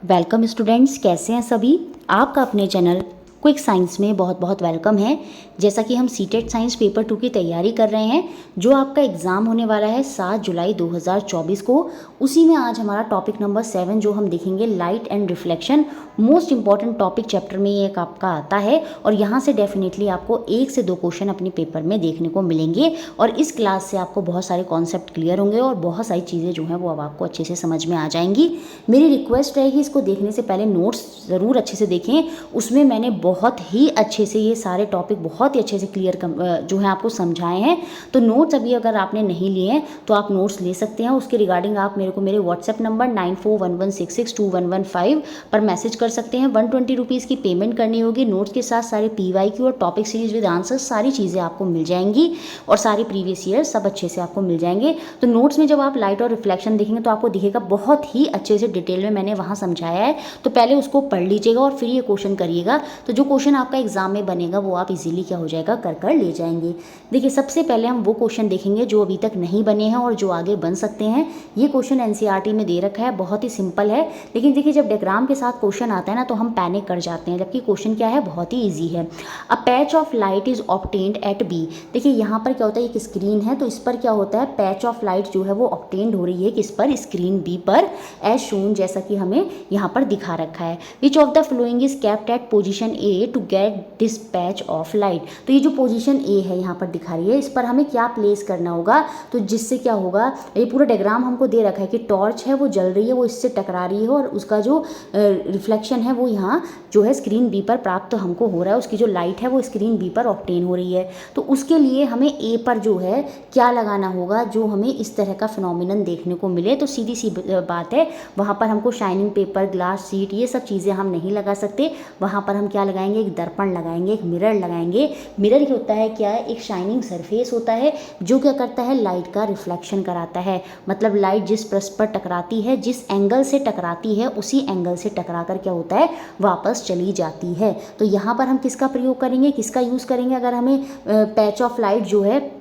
Welcome students, कैसे हैं सभी। आपका अपने चैनल क्विक साइंस में बहुत बहुत वेलकम है। जैसा कि हम सीटेट साइंस पेपर 2 की तैयारी कर रहे हैं, जो आपका एग्ज़ाम होने वाला है 7 जुलाई 2024 को, उसी में आज हमारा टॉपिक नंबर 7 जो हम देखेंगे, light and reflection. Most important topic chapter में ये एक आपका आता है और यहाँ से डेफिनेटली आपको 1 से 2 क्वेश्चन अपने पेपर में देखने को मिलेंगे और इस क्लास से आपको बहुत सारे कॉन्सेप्ट क्लियर होंगे और बहुत सारी चीज़ें जो हैं वो अब आपको अच्छे से समझ में आ जाएंगी। मेरी रिक्वेस्ट रहेगी, इसको देखने से पहले नोट्स ज़रूर अच्छे से देखें। उसमें मैंने बहुत ही अच्छे से ये सारे टॉपिक बहुत ही अच्छे से क्लियर जो है आपको समझाए हैं। तो नोट्स अभी अगर आपने नहीं लिए हैं तो आप नोट्स ले सकते हैं। उसके रिगार्डिंग आप मेरे को मेरे व्हाट्सएप नंबर 9411662115 पर मैसेज कर सकते हैं। 120 रुपीज़ की पेमेंट करनी होगी। नोट्स के साथ सारे PYQ और टॉपिक सीरीज विद आंसर्स सारी चीज़ें आपको मिल जाएंगी और सारे प्रीवियस ईयर सब अच्छे से आपको मिल जाएंगे। तो नोट्स में जब आप लाइट और रिफ्लेक्शन देखेंगे तो आपको दिखेगा बहुत ही अच्छे से डिटेल में मैंने वहाँ समझाया है। तो पहले उसको पढ़ लीजिएगा और फिर ये क्वेश्चन करिएगा। तो जो क्वेश्चन आपका एग्जाम में बनेगा वो आप इजीली क्या हो जाएगा, कर ले जाएंगे। देखिए, सबसे पहले हम वो क्वेश्चन देखेंगे जो अभी तक नहीं बने हैं और जो आगे बन सकते हैं। ये क्वेश्चन NCERT में दे रखा है, बहुत ही सिंपल है। लेकिन देखिए, जब डायग्राम के साथ क्वेश्चन आता है ना तो हम पैनिक कर जाते हैं, जबकि क्वेश्चन क्या है, बहुत ही ईजी है। A patch of light is obtained at B। देखिए यहाँ पर क्या होता है, एक स्क्रीन है तो इस पर क्या होता है, पैच ऑफ लाइट जो है वो ऑब्टेन्ड हो रही है किस पर, स्क्रीन B पर, एज शोन, जैसा कि हमें यहाँ पर दिखा रखा है। Which of the following is kept at position A to get this patch of light. तो ये जो पोजीशन A है यहाँ पर दिखा रही है, इस पर हमें क्या प्लेस करना होगा, तो जिससे क्या होगा, ये पूरा डायग्राम हमको दे रखा है कि टॉर्च है वो जल रही है, वो इससे टकरा रही है और उसका जो रिफ्लेक्शन है वो यहाँ जो है स्क्रीन B पर प्राप्त हमको हो रहा है। उसकी जो लाइट है वो स्क्रीन B पर ऑब्टेन हो रही है। तो उसके लिए हमें A पर जो है क्या लगाना होगा, जो हमें इस तरह का फिनोमिनन देखने को मिले। तो सीधी सी बात है, वहाँ पर हमको शाइनिंग पेपर, ग्लास शीट, ये सब चीज़ें हम नहीं लगा सकते। वहाँ पर हम क्या लगाएंगे, एक दर्पण लगाएंगे, एक मिरर लगाएंगे। मिरर होता है क्या, एक शाइनिंग सरफेस होता है जो क्या करता है, लाइट का रिफ्लेक्शन कराता है। मतलब लाइट जिस पृष्ठ पर टकराती है, जिस एंगल से टकराती है, उसी एंगल से टकरा कर क्या होता है, वापस चली जाती है। तो यहाँ पर हम किसका प्रयोग करेंगे, किसका यूज़ करेंगे, अगर हमें पैच ऑफ लाइट जो है,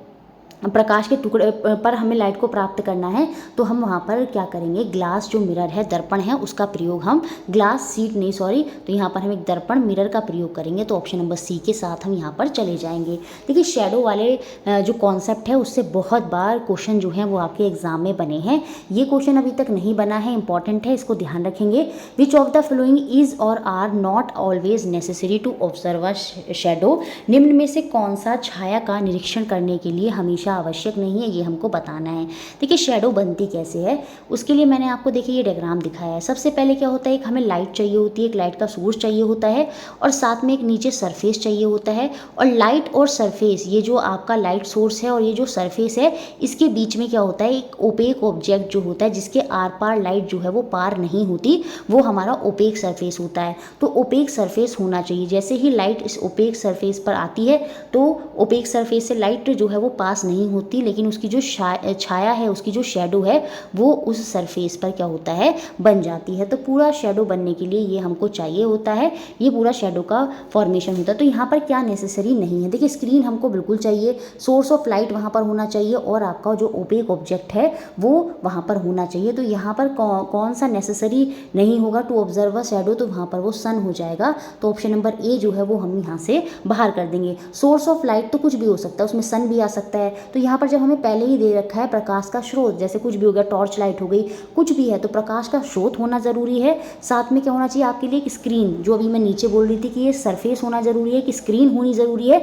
प्रकाश के टुकड़े पर हमें लाइट को प्राप्त करना है, तो हम वहाँ पर क्या करेंगे, ग्लास जो मिरर है, दर्पण है, उसका प्रयोग हम, ग्लास सीट नहीं सॉरी, तो यहाँ पर हम एक दर्पण मिरर का प्रयोग करेंगे। तो ऑप्शन नंबर C के साथ हम यहाँ पर चले जाएंगे। देखिए, शेडो वाले जो कॉन्सेप्ट है उससे बहुत बार क्वेश्चन जो हैं वो आपके एग्जाम में बने हैं। ये क्वेश्चन अभी तक नहीं बना है, इंपॉर्टेंट है, इसको ध्यान रखेंगे। Which of the following is or are not always necessary to observe a shadow. निम्न में से कौन सा छाया का निरीक्षण करने के लिए हमेशा आवश्यक नहीं है, ये हमको बताना है। देखिए, शेडो बनती कैसे है, उसके लिए मैंने आपको देखिए ये डायग्राम दिखाया है। सबसे पहले क्या होता है, एक हमें लाइट चाहिए होती है, एक लाइट का सोर्स चाहिए होता है और साथ में एक नीचे सरफेस चाहिए होता है। और लाइट और सरफेस, ये जो आपका लाइट सोर्स है और ये जो सरफेस है, इसके बीच में क्या होता है, एक ओपेक ऑब्जेक्ट जो होता है, जिसके आर पार लाइट जो है वो पार नहीं होती, वो हमारा ओपेक सरफेस होता है। तो ओपेक सरफेस होना चाहिए। जैसे ही लाइट इस ओपेक सरफेस पर आती है तो ओपेक सरफेस से लाइट जो है वो पास नहीं होती, लेकिन उसकी जो छाया है, उसकी जो शेडो है, वो उस सरफेस पर क्या होता है, बन जाती है। तो पूरा शेडो बनने के लिए ये हमको चाहिए होता है, ये पूरा शेडो का फॉर्मेशन होता है। तो यहाँ पर क्या नेसेसरी नहीं है, देखिए स्क्रीन हमको बिल्कुल चाहिए, सोर्स ऑफ लाइट वहाँ पर होना चाहिए और आपका जो ओपेक ऑब्जेक्ट है वो वहाँ पर होना चाहिए। तो यहाँ पर कौन सा नेसेसरी नहीं होगा टू ऑब्जर्व अ शेडो, तो वहाँ पर वो सन हो जाएगा। तो ऑप्शन नंबर A जो है वो हम यहाँ से बाहर कर देंगे। सोर्स ऑफ लाइट तो कुछ भी हो सकता है, उसमें सन भी आ सकता है। तो यहाँ पर जब हमें पहले ही दे रखा है प्रकाश का स्रोत, जैसे कुछ भी हो गया, टॉर्च लाइट हो गई, कुछ भी है, तो प्रकाश का स्रोत होना ज़रूरी है। साथ में क्या होना चाहिए आपके लिए, एक स्क्रीन, जो अभी मैं नीचे बोल रही थी कि ये सरफेस होना ज़रूरी है, कि स्क्रीन होनी ज़रूरी है।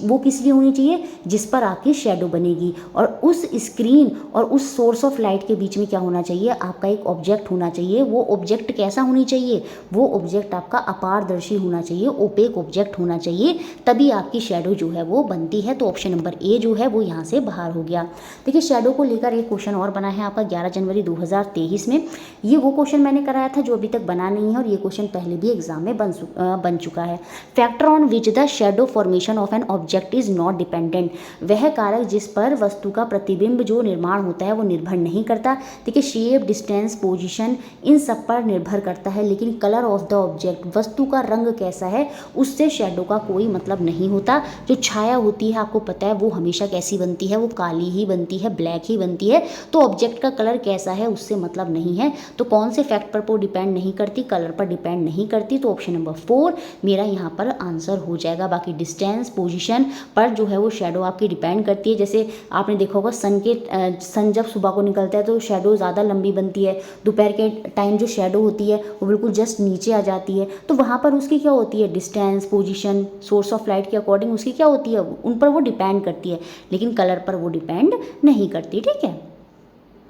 वो किस लिए होनी चाहिए, जिस पर आपकी शेडो बनेगी। और उस स्क्रीन और उस सोर्स ऑफ लाइट के बीच में क्या होना चाहिए, आपका एक ऑब्जेक्ट होना चाहिए। वो ऑब्जेक्ट कैसा होनी चाहिए, वो ऑब्जेक्ट आपका अपारदर्शी होना चाहिए, ओपेक ऑब्जेक्ट होना चाहिए, तभी आपकी शेडो जो है वो बनती है। तो ऑप्शन नंबर A जो है वो यहाँ से बाहर हो गया। देखिए, शेडो को लेकर एक क्वेश्चन और बना है आपका 11 जनवरी 2023 में। ये वो क्वेश्चन मैंने कराया था जो अभी तक बना नहीं है और ये क्वेश्चन पहले भी एग्जाम में बन चुका है। Factor on which the shadow formation of an object is not dependent. वह कारक जिस पर वस्तु का प्रतिबिंब जो निर्माण होता है वो निर्भर नहीं करता। देखिए, शेप, डिस्टेंस, पोजिशन, इन सब पर निर्भर करता है, लेकिन कलर ऑफ द ऑब्जेक्ट, वस्तु का रंग कैसा है, उससे शेडो का कोई मतलब नहीं होता। जो छाया होती है आपको पता है वो हमेशा कैसी बनती बनती है वो काली ही बनती है, ब्लैक ही बनती है। तो ऑब्जेक्ट का कलर कैसा है उससे मतलब नहीं है। तो कौन से फैक्ट पर वो डिपेंड नहीं करती, कलर पर डिपेंड नहीं करती। तो ऑप्शन नंबर 4 मेरा यहाँ पर आंसर हो जाएगा। बाकी डिस्टेंस, पोजीशन पर जो है वो शेडो आपकी डिपेंड करती है। जैसे आपने देखा होगा सन जब सुबह को निकलता है तो शेडो ज़्यादा लंबी बनती है, दोपहर के टाइम जो शेडो होती है वो बिल्कुल जस्ट नीचे आ जाती है। तो वहाँ पर उसकी क्या होती है, distance, position, source of light के अकॉर्डिंग उसकी क्या होती है, उन पर वो डिपेंड करती है, लेकिन कलर पर वो डिपेंड नहीं करती। ठीक है,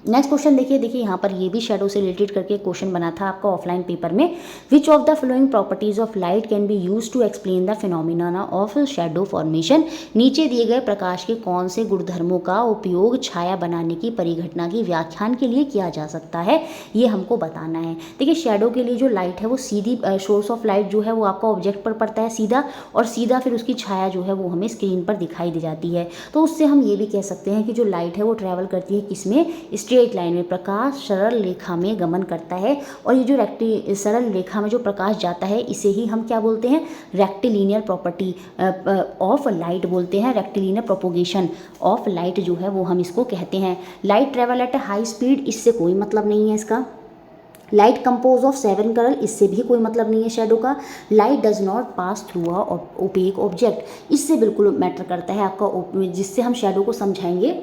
नेक्स्ट क्वेश्चन देखिए यहाँ पर ये भी शेडो से रिलेटेड करके क्वेश्चन बना था आपका ऑफलाइन पेपर में। Which of the following properties of light can be use to explain the phenomena of shadow formation. नीचे दिए गए प्रकाश के कौन से गुणधर्मों का उपयोग छाया बनाने की परिघटना की व्याख्यान के लिए किया जा सकता है, ये हमको बताना है। देखिए शेडो के लिए जो लाइट है वो सीधी सोर्स ऑफ लाइट जो है वो आपका ऑब्जेक्ट पर पड़ता है सीधा, और सीधा फिर उसकी छाया जो है वो हमें स्क्रीन पर दिखाई दे जाती है। तो उससे हम ये भी कह सकते हैं कि जो लाइट है वो ट्रैवल करती है किसमें, स्ट्रेट लाइन में। प्रकाश सरल रेखा में गमन करता है, और ये जो सरल रेखा में जो प्रकाश जाता है इसे ही हम क्या बोलते हैं, रेक्टिलिनियर प्रॉपर्टी ऑफ लाइट बोलते हैं। रेक्टिलिनियर प्रोपोगेशन ऑफ लाइट जो है वो हम इसको कहते हैं। Light travel at high speed, इससे कोई मतलब नहीं है इसका। लाइट कंपोज ऑफ 7 कलर, इससे भी कोई मतलब नहीं है शेडो का। Light does not pass through a opaque object, इससे बिल्कुल मैटर करता है आपका, जिससे हम शेडो को समझाएंगे।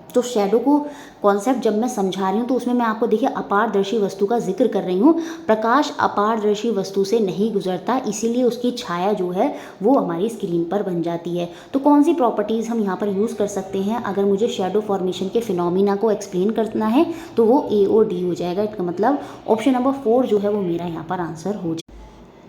तो शेडो को कॉन्सेप्ट जब मैं समझा रही हूँ तो उसमें मैं आपको देखिए अपारदर्शी वस्तु का जिक्र कर रही हूँ। प्रकाश अपारदर्शी वस्तु से नहीं गुजरता, इसीलिए उसकी छाया जो है वो हमारी स्क्रीन पर बन जाती है। तो कौन सी प्रॉपर्टीज़ हम यहाँ पर यूज़ कर सकते हैं अगर मुझे शेडो फॉर्मेशन के फिनोमिना को एक्सप्लेन करना है, तो वो A और D हो जाएगा। इसका मतलब ऑप्शन नंबर 4 जो है वो मेरा यहाँ पर आंसर हो जाएगा।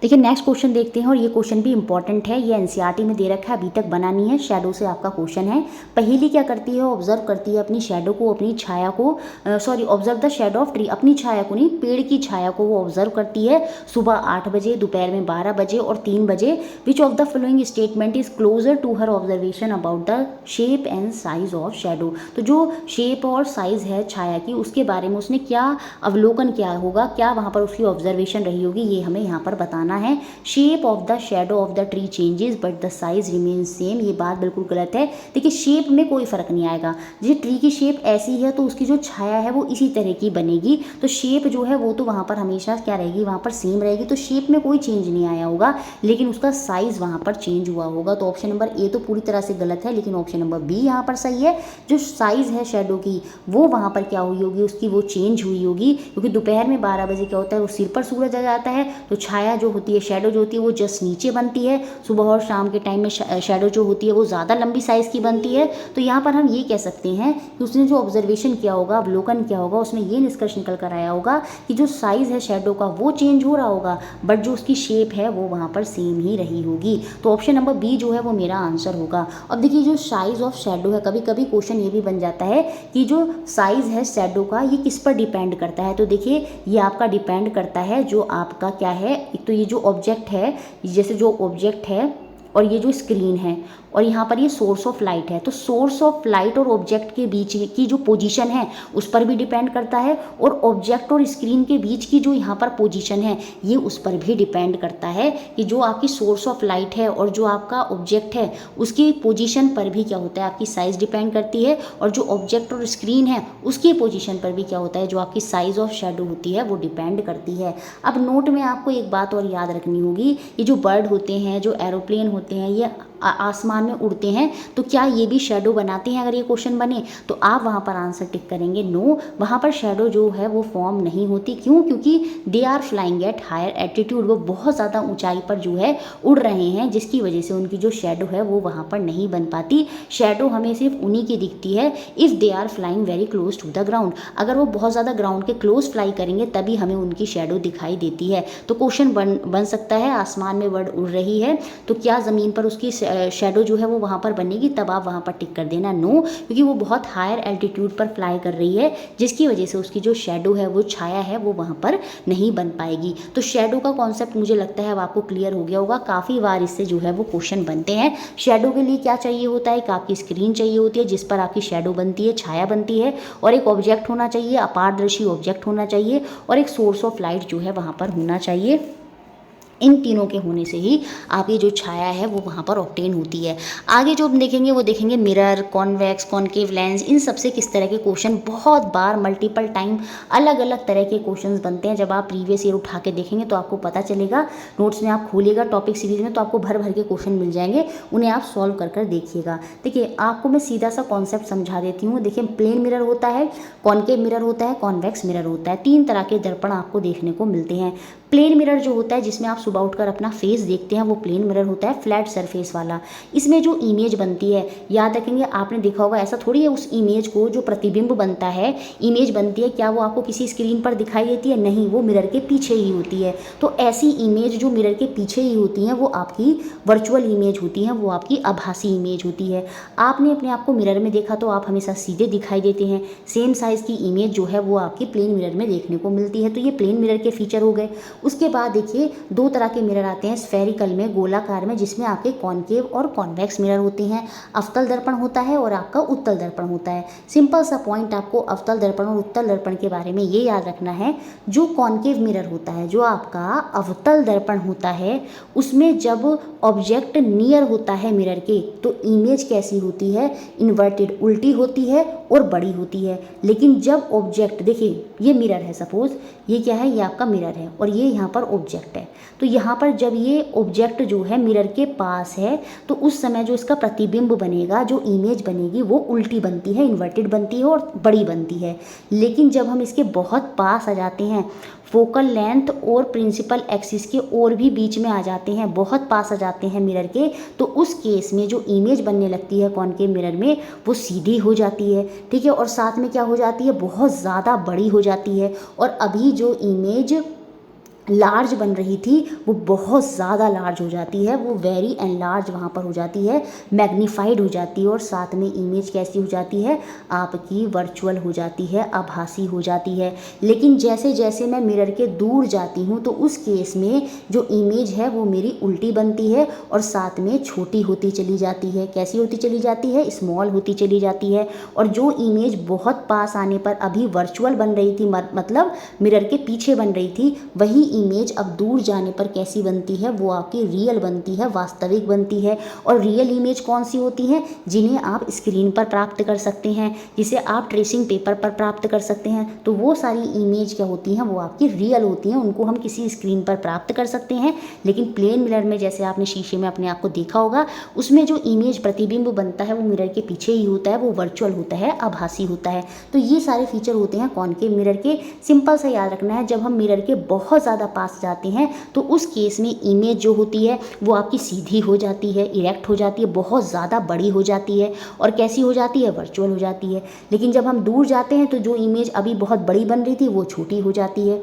देखिए नेक्स्ट क्वेश्चन देखते हैं, और ये क्वेश्चन भी इंपॉर्टेंट है, ये एनसीईआरटी में दे रखा है, अभी तक बना नहीं है। शेडो से आपका क्वेश्चन है। पहेली क्या करती है, ऑब्जर्व करती है अपनी शेडो को, अपनी छाया को, observe the shadow of tree, अपनी छाया को नहीं, पेड़ की छाया को वो ऑब्जर्व करती है सुबह 8 बजे, दोपहर में 12 बजे और 3 बजे। Which of the following statement is closer to her observation about the shape and size of shadow. तो जो शेप और साइज है छाया की, उसके बारे में उसने क्या अवलोकन किया होगा, क्या वहाँ पर उसकी ऑब्जर्वेशन रही होगी, ये हमें यहाँ पर बताना है। Shape of the shadow of the tree changes but the size remain same, ये बात बिल्कुल गलत है। देखिए शेप में कोई फर्क नहीं आएगा। जैसे ट्री की शेप ऐसी है तो उसकी जो छाया है वो इसी तरह की बनेगी, तो शेप जो है वो तो वहाँ पर हमेशा क्या रहेगी, वहाँ पर सेम रहेगी। तो शेप में कोई चेंज नहीं आया होगा, लेकिन उसका साइज वहाँ पर चेंज हुआ होगा। तो ऑप्शन नंबर ए तो पूरी तरह से गलत है, लेकिन ऑप्शन नंबर बी यहाँ पर सही है। जो साइज है शेडो की वो वहाँ पर क्या हुई होगी, उसकी वो चेंज हुई होगी, क्योंकि दोपहर में 12 बजे क्या होता है, वो सिर पर सूरज आ जाता है, तो छाया जो होती है, शेडो जो होती है वो जस्ट नीचे बनती है। सुबह और शाम के टाइम में शेडो जो होती है वो ज़्यादा लंबी साइज़ की बनती है। तो यहाँ पर हम ये कह सकते हैं कि उसने जो ऑब्जर्वेशन किया होगा, अवलोकन किया होगा, उसमें ये निष्कर्ष निकल कर आया होगा कि जो साइज़ है शेडो का वो चेंज हो रहा होगा, बट जो उसकी शेप है वो वहाँ पर सेम ही रही होगी। तो ऑप्शन नंबर बी जो है वो मेरा आंसर होगा। अब देखिए जो साइज़ ऑफ शेडो है, कभी कभी क्वेश्चन ये भी बन जाता है कि जो साइज़ है शेडो का ये किस पर डिपेंड करता है। तो देखिए ये आपका डिपेंड करता है जो आपका क्या है, एक तो ये जो ऑब्जेक्ट है, जैसे जो ऑब्जेक्ट है और ये जो स्क्रीन है, और यहाँ पर ये सोर्स ऑफ लाइट है। तो सोर्स ऑफ लाइट और ऑब्जेक्ट के बीच की जो पोजीशन है उस पर भी डिपेंड करता है, और ऑब्जेक्ट और स्क्रीन के बीच की जो यहाँ पर पोजीशन है ये उस पर भी डिपेंड करता है कि जो आपकी सोर्स ऑफ लाइट है और जो आपका ऑब्जेक्ट है उसकी पोजीशन पर भी क्या होता है, आपकी साइज़ डिपेंड करती है, और जो ऑब्जेक्ट और स्क्रीन है उसकी पोजीशन पर भी क्या होता है, जो आपकी साइज़ ऑफ शेडो होती है वो डिपेंड करती है। अब नोट में आपको एक बात और याद रखनी होगी, ये जो बर्ड होते हैं, जो एरोप्लेन होते हैं, ये आसमान में उड़ते हैं, तो क्या ये भी शेडो बनाते हैं? अगर ये क्वेश्चन बने तो आप वहाँ पर आंसर टिक करेंगे नो, वहाँ पर शेडो जो है वो फॉर्म नहीं होती। क्यों? क्योंकि they are flying at higher altitude, वो बहुत ज़्यादा ऊंचाई पर जो है उड़ रहे हैं, जिसकी वजह से उनकी जो शेडो है वो वहाँ पर नहीं बन पाती। शेडो हमें सिर्फ उन्हीं की दिखती है if they are flying very close to the ground. अगर वो बहुत ज़्यादा ग्राउंड के क्लोज फ्लाई करेंगे तभी हमें उनकी शेडो दिखाई देती है। तो क्वेश्चन बन सकता है, आसमान में बर्ड उड़ रही है तो क्या ज़मीन पर उसकी शेडो जो है वो वहाँ पर बनेगी? तब आप वहाँ पर टिक कर देना नो, क्योंकि वो बहुत हायर एल्टीट्यूड पर फ्लाई कर रही है, जिसकी वजह से उसकी जो शेडो है, वो छाया है, वो वहाँ पर नहीं बन पाएगी। तो शेडो का कॉन्सेप्ट मुझे लगता है अब आपको क्लियर हो गया होगा। काफ़ी बार इससे जो है वो क्वेश्चन बनते हैं। शेडो के लिए क्या चाहिए होता है कि आपकी स्क्रीन चाहिए होती है जिस पर आपकी शेडो बनती है, छाया बनती है, और एक ऑब्जेक्ट होना चाहिए, अपारदर्शी ऑब्जेक्ट होना चाहिए, और एक सोर्स ऑफ लाइट जो है वहाँ पर होना चाहिए। इन तीनों के होने से ही आपकी जो छाया है वो वहाँ पर ऑब्टेन होती है। आगे जो हम देखेंगे वो देखेंगे मिरर, कॉन्वेक्स, कॉन्केव लेंस, इन सबसे किस तरह के क्वेश्चन बहुत बार मल्टीपल टाइम अलग अलग तरह के क्वेश्चंस बनते हैं। जब आप प्रीवियस ईयर उठा के देखेंगे तो आपको पता चलेगा, नोट्स में आप खोलिएगा टॉपिक सीरीज में तो आपको भर भर के क्वेश्चन मिल जाएंगे, उन्हें आप सॉल्व कर कर देखिएगा। देखिए आपको मैं सीधा सा कॉन्सेप्ट समझा देती हूँ। देखिए प्लेन मिरर होता है, कॉन्केव मिरर होता है, कॉन्वेक्स मिरर होता है। 3 तरह के दर्पण आपको देखने को मिलते हैं। प्लेन मिरर जो होता है जिसमें आप सुबह उठकर अपना फेस देखते हैं वो प्लेन मिरर होता है, फ्लैट सरफेस वाला। इसमें जो इमेज बनती है, याद रखेंगे आपने देखा होगा, ऐसा थोड़ी है उस इमेज को जो प्रतिबिंब बनता है, इमेज बनती है, क्या वो आपको किसी स्क्रीन पर दिखाई देती है? नहीं, वो मिरर के पीछे ही होती है। तो ऐसी इमेज जो मिरर के पीछे ही होती हैं वो आपकी वर्चुअल इमेज होती हैं, वो आपकी आभासी इमेज होती है। आपने अपने आप को मिरर में देखा तो आप हमेशा सीधे दिखाई देते हैं। सेम साइज़ की इमेज जो है वो आपकी प्लेन मिरर में देखने को मिलती है। तो ये प्लेन मिरर के फीचर हो गए। उसके बाद देखिए 2 तरह के मिरर आते हैं स्फेरिकल में, गोलाकार में, जिसमें आपके कॉन्केव और कॉन्वेक्स मिरर होते हैं। अवतल दर्पण होता है और आपका उत्तल दर्पण होता है। सिंपल सा पॉइंट आपको अवतल दर्पण और उत्तल दर्पण के बारे में ये याद रखना है। जो कॉन्केव मिरर होता है, जो आपका अवतल दर्पण होता है, उसमें जब ऑब्जेक्ट नियर होता है मिरर के तो इमेज कैसी होती है? इन्वर्टेड, उल्टी होती है और बड़ी होती है। लेकिन जब ऑब्जेक्ट, देखिए ये मिरर है, सपोज ये क्या है, ये आपका मिरर है और ये यहाँ पर ऑब्जेक्ट है। तो यहाँ पर जब ये ऑब्जेक्ट जो है मिरर के पास है तो उस समय जो इसका प्रतिबिंब बनेगा, जो इमेज बनेगी वो उल्टी बनती है, इन्वर्टेड बनती है और बड़ी बनती है। लेकिन जब हम इसके बहुत पास आ जाते हैं, फोकल लेंथ और प्रिंसिपल एक्सिस के और भी बीच में आ जाते हैं, बहुत पास आ जाते हैं मिरर के, तो उस केस में जो इमेज बनने लगती है कॉन्केव मिरर में वो सीधी हो जाती है, ठीक है। और साथ में क्या हो जाती है? बहुत ज़्यादा बड़ी हो जाती है। और अभी जो इमेज लार्ज बन रही थी वो बहुत ज़्यादा लार्ज हो जाती है, वो वेरी एंड लार्ज वहाँ पर हो जाती है, मैग्नीफाइड हो जाती है। और साथ में इमेज कैसी हो जाती है? आपकी वर्चुअल हो जाती है, आभासी हो जाती है। लेकिन जैसे जैसे मैं मिरर के दूर जाती हूँ तो उस केस में जो इमेज है वो मेरी उल्टी बनती है और साथ में छोटी होती चली जाती है। कैसी होती चली जाती है? स्मॉल होती चली जाती है। और जो इमेज बहुत पास आने पर अभी वर्चुअल बन रही थी, मतलब मिरर के पीछे बन रही थी, वही इमेज अब दूर जाने पर कैसी बनती है? वो आपकी रियल बनती है, वास्तविक बनती है। और रियल इमेज कौन सी होती हैं? जिन्हें आप स्क्रीन पर प्राप्त कर सकते हैं, जिसे आप ट्रेसिंग पेपर पर प्राप्त कर सकते हैं। तो वो सारी इमेज क्या होती हैं? वो आपकी रियल होती हैं, उनको हम किसी स्क्रीन पर प्राप्त कर सकते हैं। लेकिन प्लेन मिरर में जैसे आपने शीशे में अपने आप को देखा होगा, उसमें जो इमेज प्रतिबिंब बनता है वो मिरर के पीछे ही होता है, वो वर्चुअल होता है, आभासी होता है। तो ये सारे फीचर होते हैं कॉन्केव मिरर के। सिंपल सा याद रखना है, जब हम मिरर के बहुत ज़्यादा पास जाते हैं तो उस केस में इमेज जो होती है वो आपकी सीधी हो जाती है, इरेक्ट हो जाती है, बहुत ज़्यादा बड़ी हो जाती है। और कैसी हो जाती है? वर्चुअल हो जाती है। लेकिन जब हम दूर जाते हैं तो जो इमेज अभी बहुत बड़ी बन रही थी वो छोटी हो जाती है।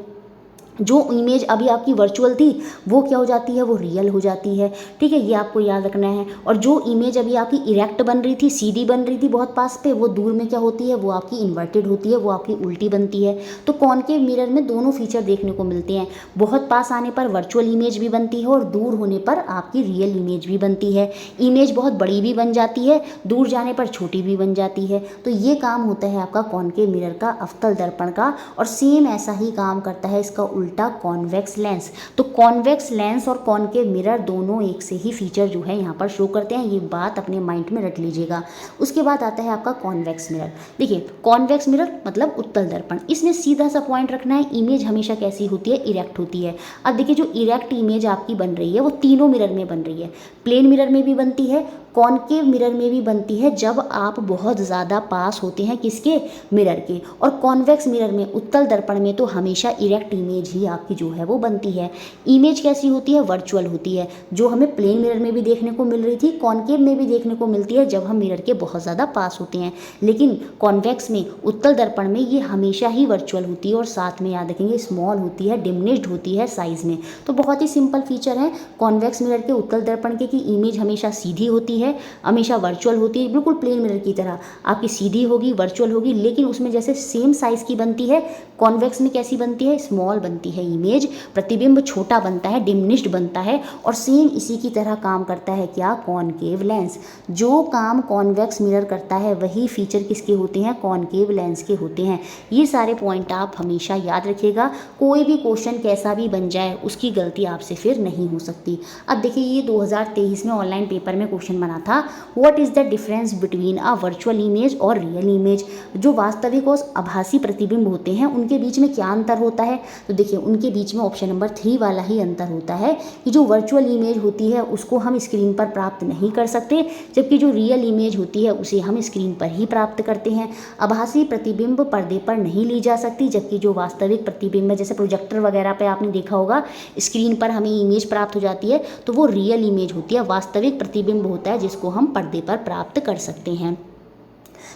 जो इमेज अभी आपकी वर्चुअल थी वो क्या हो जाती है? वो रियल हो जाती है, ठीक है। ये आपको याद रखना है। और जो इमेज अभी आपकी इरेक्ट बन रही थी, सीधी बन रही थी बहुत पास पे, वो दूर में क्या होती है? वो आपकी इन्वर्टेड होती है, वो आपकी उल्टी बनती है। तो कॉन्केव मिरर में दोनों फीचर देखने को मिलते हैं। बहुत पास आने पर वर्चुअल इमेज भी बनती है और दूर होने पर आपकी रियल इमेज भी बनती है। इमेज बहुत बड़ी भी बन जाती है, दूर जाने पर छोटी भी बन जाती है। तो ये काम होता है आपका कॉन्केव मिरर का, अवतल दर्पण का। और सेम ऐसा ही काम करता है इसका कॉन्वेक्स लेंस। तो कॉन्वेक्स लेंस और कॉन्केव मिरर दोनों एक से ही फीचर जो है यहाँ पर शो करते हैं, ये बात अपने माइंड में रट लीजिएगा। उसके बाद आता है आपका कॉन्वेक्स मिरर। देखिए कॉन्वेक्स मिरर मतलब उत्तल दर्पण, इसमें सीधा सा पॉइंट रखना है, इमेज हमेशा कैसी होती है? इरेक्ट होती है। अब देखिए जो इरेक्ट इमेज आपकी बन रही है वो तीनों मिरर में बन रही है, प्लेन मिरर में भी बनती है, कॉन्केव मिरर में भी बनती है जब आप बहुत ज़्यादा पास होते हैं किसके? मिरर के। और कॉन्वेक्स मिरर में, उत्तल दर्पण में तो हमेशा इरेक्ट इमेज ही आपकी जो है वो बनती है। इमेज कैसी होती है? वर्चुअल होती है, जो हमें प्लेन मिरर में भी देखने को मिल रही थी, कॉन्केव में भी देखने को मिलती है जब हम मिरर के बहुत ज़्यादा पास होते हैं। लेकिन कॉन्वेक्स में, उत्तल दर्पण में ये हमेशा ही वर्चुअल होती है और साथ में याद रखेंगे स्मॉल होती है, डिमिनिश्ड होती है साइज़ में। तो बहुत ही सिंपल फीचर है कॉन्वेक्स मिरर के, उत्तल दर्पण के, कि इमेज हमेशा सीधी होती है है हमेशा वर्चुअल होती है, बिल्कुल प्लेन मिरर की तरह आपकी सीधी होगी, वर्चुअल होगी, लेकिन उसमें जैसे सेम साइज़ की बनती है, कॉन्वेक्स में कैसी बनती है, स्मॉल बनती है इमेज, प्रतिबिंब छोटा बनता है, डिमिनिश्ड बनता है। और सेम इसी की तरह काम करता है क्या, कॉनकेव लेंस। जो काम कॉन्वेक्स मिरर करता है वही फीचर किसके होते हैं, कॉनकेव लेंस के होते हैं। ये सारे पॉइंट आप हमेशा याद रखिएगा, कोई भी क्वेश्चन कैसा भी बन जाए उसकी गलती आपसे फिर नहीं हो सकती। अब देखिए ये 2023 में ऑनलाइन पेपर में क्वेश्चन बना था, what is the difference between a virtual image और रियल इमेज। जो वास्तविक और आभासी प्रतिबिंब होते हैं उनके बीच में क्या अंतर होता है। तो देखिए उनके बीच में ऑप्शन नंबर 3 वाला ही अंतर होता है कि जो वर्चुअल इमेज होती है उसको हम स्क्रीन पर प्राप्त नहीं कर सकते, जबकि जो रियल इमेज होती है उसे हम स्क्रीन पर ही प्राप्त करते हैं। आभासी प्रतिबिंब पर्दे पर नहीं ली जा सकती, जबकि जो वास्तविक प्रतिबिंब है, जैसे प्रोजेक्टर वगैरह पे आपने देखा होगा स्क्रीन पर हमें इमेज प्राप्त हो जाती है, तो वो रियल इमेज होती है, वास्तविक प्रतिबिंब होता है जिसको हम पर्दे पर प्राप्त कर सकते हैं।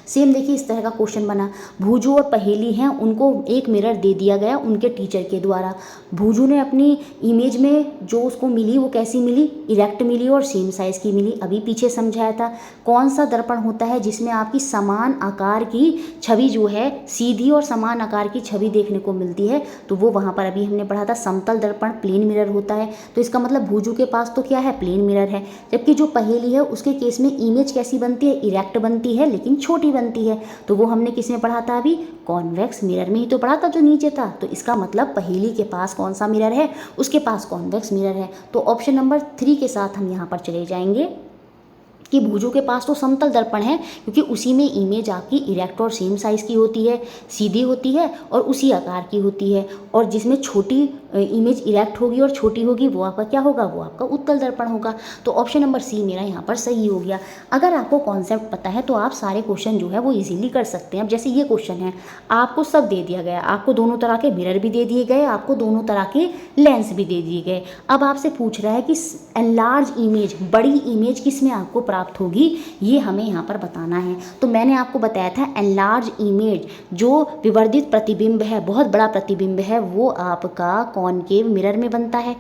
सेम देखिए इस तरह का क्वेश्चन बना, भूजू और पहेली हैं उनको एक मिरर दे दिया गया उनके टीचर के द्वारा। भूजू ने अपनी इमेज में जो उसको मिली वो कैसी मिली, इरेक्ट मिली और सेम साइज़ की मिली। अभी पीछे समझाया था। कौन सा दर्पण होता है जिसमें आपकी समान आकार की छवि जो है, सीधी और समान आकार की छवि देखने को मिलती है, तो वो वहाँ पर अभी हमने पढ़ा था समतल दर्पण, प्लेन मिरर होता है। तो इसका मतलब भूजू के पास तो क्या है, प्लेन मिरर है। जबकि जो पहेली है उसके केस में इमेज कैसी बनती है, इरेक्ट बनती है लेकिन छोटी बनती है। तो वो हमने किस में पढ़ा था, अभी कॉन्वेक्स मिरर में ही तो पढ़ा था जो नीचे था। तो इसका मतलब पहेली के पास कौन सा मिरर है, उसके पास कॉन्वेक्स मिरर है। तो ऑप्शन नंबर 3 के साथ हम यहाँ पर चले जाएंगे कि भूजू के पास तो समतल दर्पण है, क्योंकि उसी में इमेज आपकी इरेक्ट और सेम साइज़ की होती है, सीधी होती है और उसी आकार की होती है। और जिसमें छोटी इमेज इरेक्ट होगी और छोटी होगी वो आपका क्या होगा, वो आपका उत्तल दर्पण होगा। तो ऑप्शन नंबर सी मेरा यहाँ पर सही हो गया। अगर आपको कॉन्सेप्ट पता है तो आप सारे क्वेश्चन जो है वो इजीली कर सकते हैं। अब जैसे ये क्वेश्चन है, आपको सब दे दिया गया, आपको दोनों तरह के मिरर भी दे दिए गए, आपको दोनों तरह के लेंस भी दे दिए गए। अब आपसे पूछ रहा है कि एनलार्ज इमेज, बड़ी इमेज किस में आपको प्राप्त होगी, ये हमें यहाँ पर बताना है। तो मैंने आपको बताया था एनलार्ज इमेज, जो विवर्धित प्रतिबिंब है, बहुत बड़ा प्रतिबिंब है, वो आपका कॉनकेव मिरर में बनता है,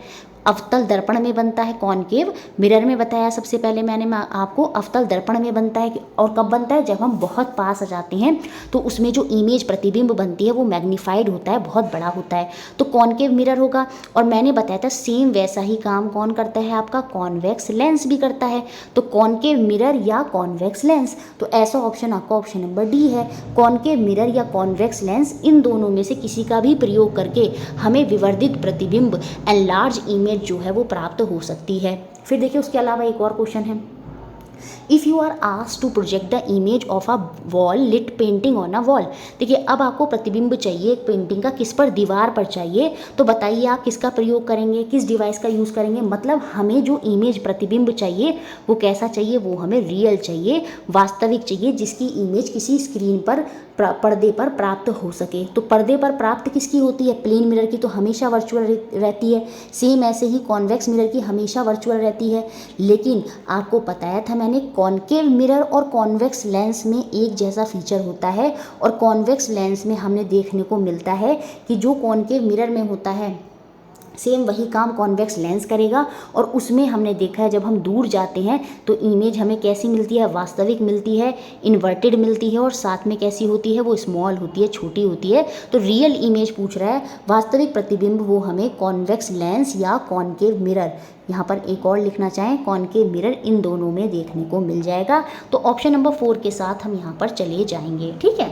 अवतल दर्पण में बनता है। कॉनकेव मिरर में बताया सबसे पहले मैंने आपको, अवतल दर्पण में बनता है। और कब बनता है, जब हम बहुत पास आ जाते हैं तो उसमें जो इमेज प्रतिबिंब बनती है वो मैग्नीफाइड होता है, बहुत बड़ा होता है, तो कॉनकेव मिरर होगा। और मैंने बताया था सेम वैसा ही काम कौन करता है, आपका कॉन्वेक्स लेंस भी करता है। तो कॉनकेव मिरर या कॉन्वेक्स लेंस, तो ऐसा ऑप्शन आपका ऑप्शन नंबर डी है। कॉनकेव मिरर या कॉन्वेक्स लेंस, इन दोनों में से किसी का भी प्रयोग करके हमें विवर्धित प्रतिबिंब, एनलार्ज इमेज जो है वो प्राप्त हो सकती है। फिर देखिए उसके अलावा एक और क्वेश्चन है, if you are asked to project the image of a wall lit painting on a wall. देखिए अब आपको प्रतिबिंब चाहिए एक पेंटिंग का, किस पर, दीवार पर चाहिए, तो बताइए आप किसका प्रयोग करेंगे, किस डिवाइस का यूज़ करेंगे। मतलब हमें जो इमेज प्रतिबिंब चाहिए वो कैसा चाहिए, वो हमें रियल चाहिए, वास्तविक चाहिए, जिसकी इमेज किसी स्क्रीन पर, पर्दे पर प्राप्त हो सके। तो पर्दे पर प्राप्त किसकी होती है, प्लेन मिरर की तो हमेशा वर्चुअल रहती है। सेम ऐसे ही कॉन्वेक्स मिरर की हमेशा वर्चुअल रहती है। लेकिन आपको बताया था मैंने, कॉनकेव मिरर और कॉन्वेक्स लेंस में एक जैसा फीचर होता है। और कॉन्वेक्स लेंस में हमने देखने को मिलता है कि जो कॉनकेव मिरर में होता है सेम वही काम कॉन्वेक्स लेंस करेगा। और उसमें हमने देखा है जब हम दूर जाते हैं तो इमेज हमें कैसी मिलती है, वास्तविक मिलती है, इन्वर्टेड मिलती है, और साथ में कैसी होती है, वो स्मॉल होती है, छोटी होती है। तो रियल इमेज पूछ रहा है, वास्तविक प्रतिबिंब वो हमें कॉन्वेक्स लेंस या कॉनकेव मिरर, यहाँ पर एक और लिखना चाहें कॉनकेव मिरर, इन दोनों में देखने को मिल जाएगा। तो ऑप्शन नंबर 4 के साथ हम यहाँ पर चले जाएंगे। ठीक है,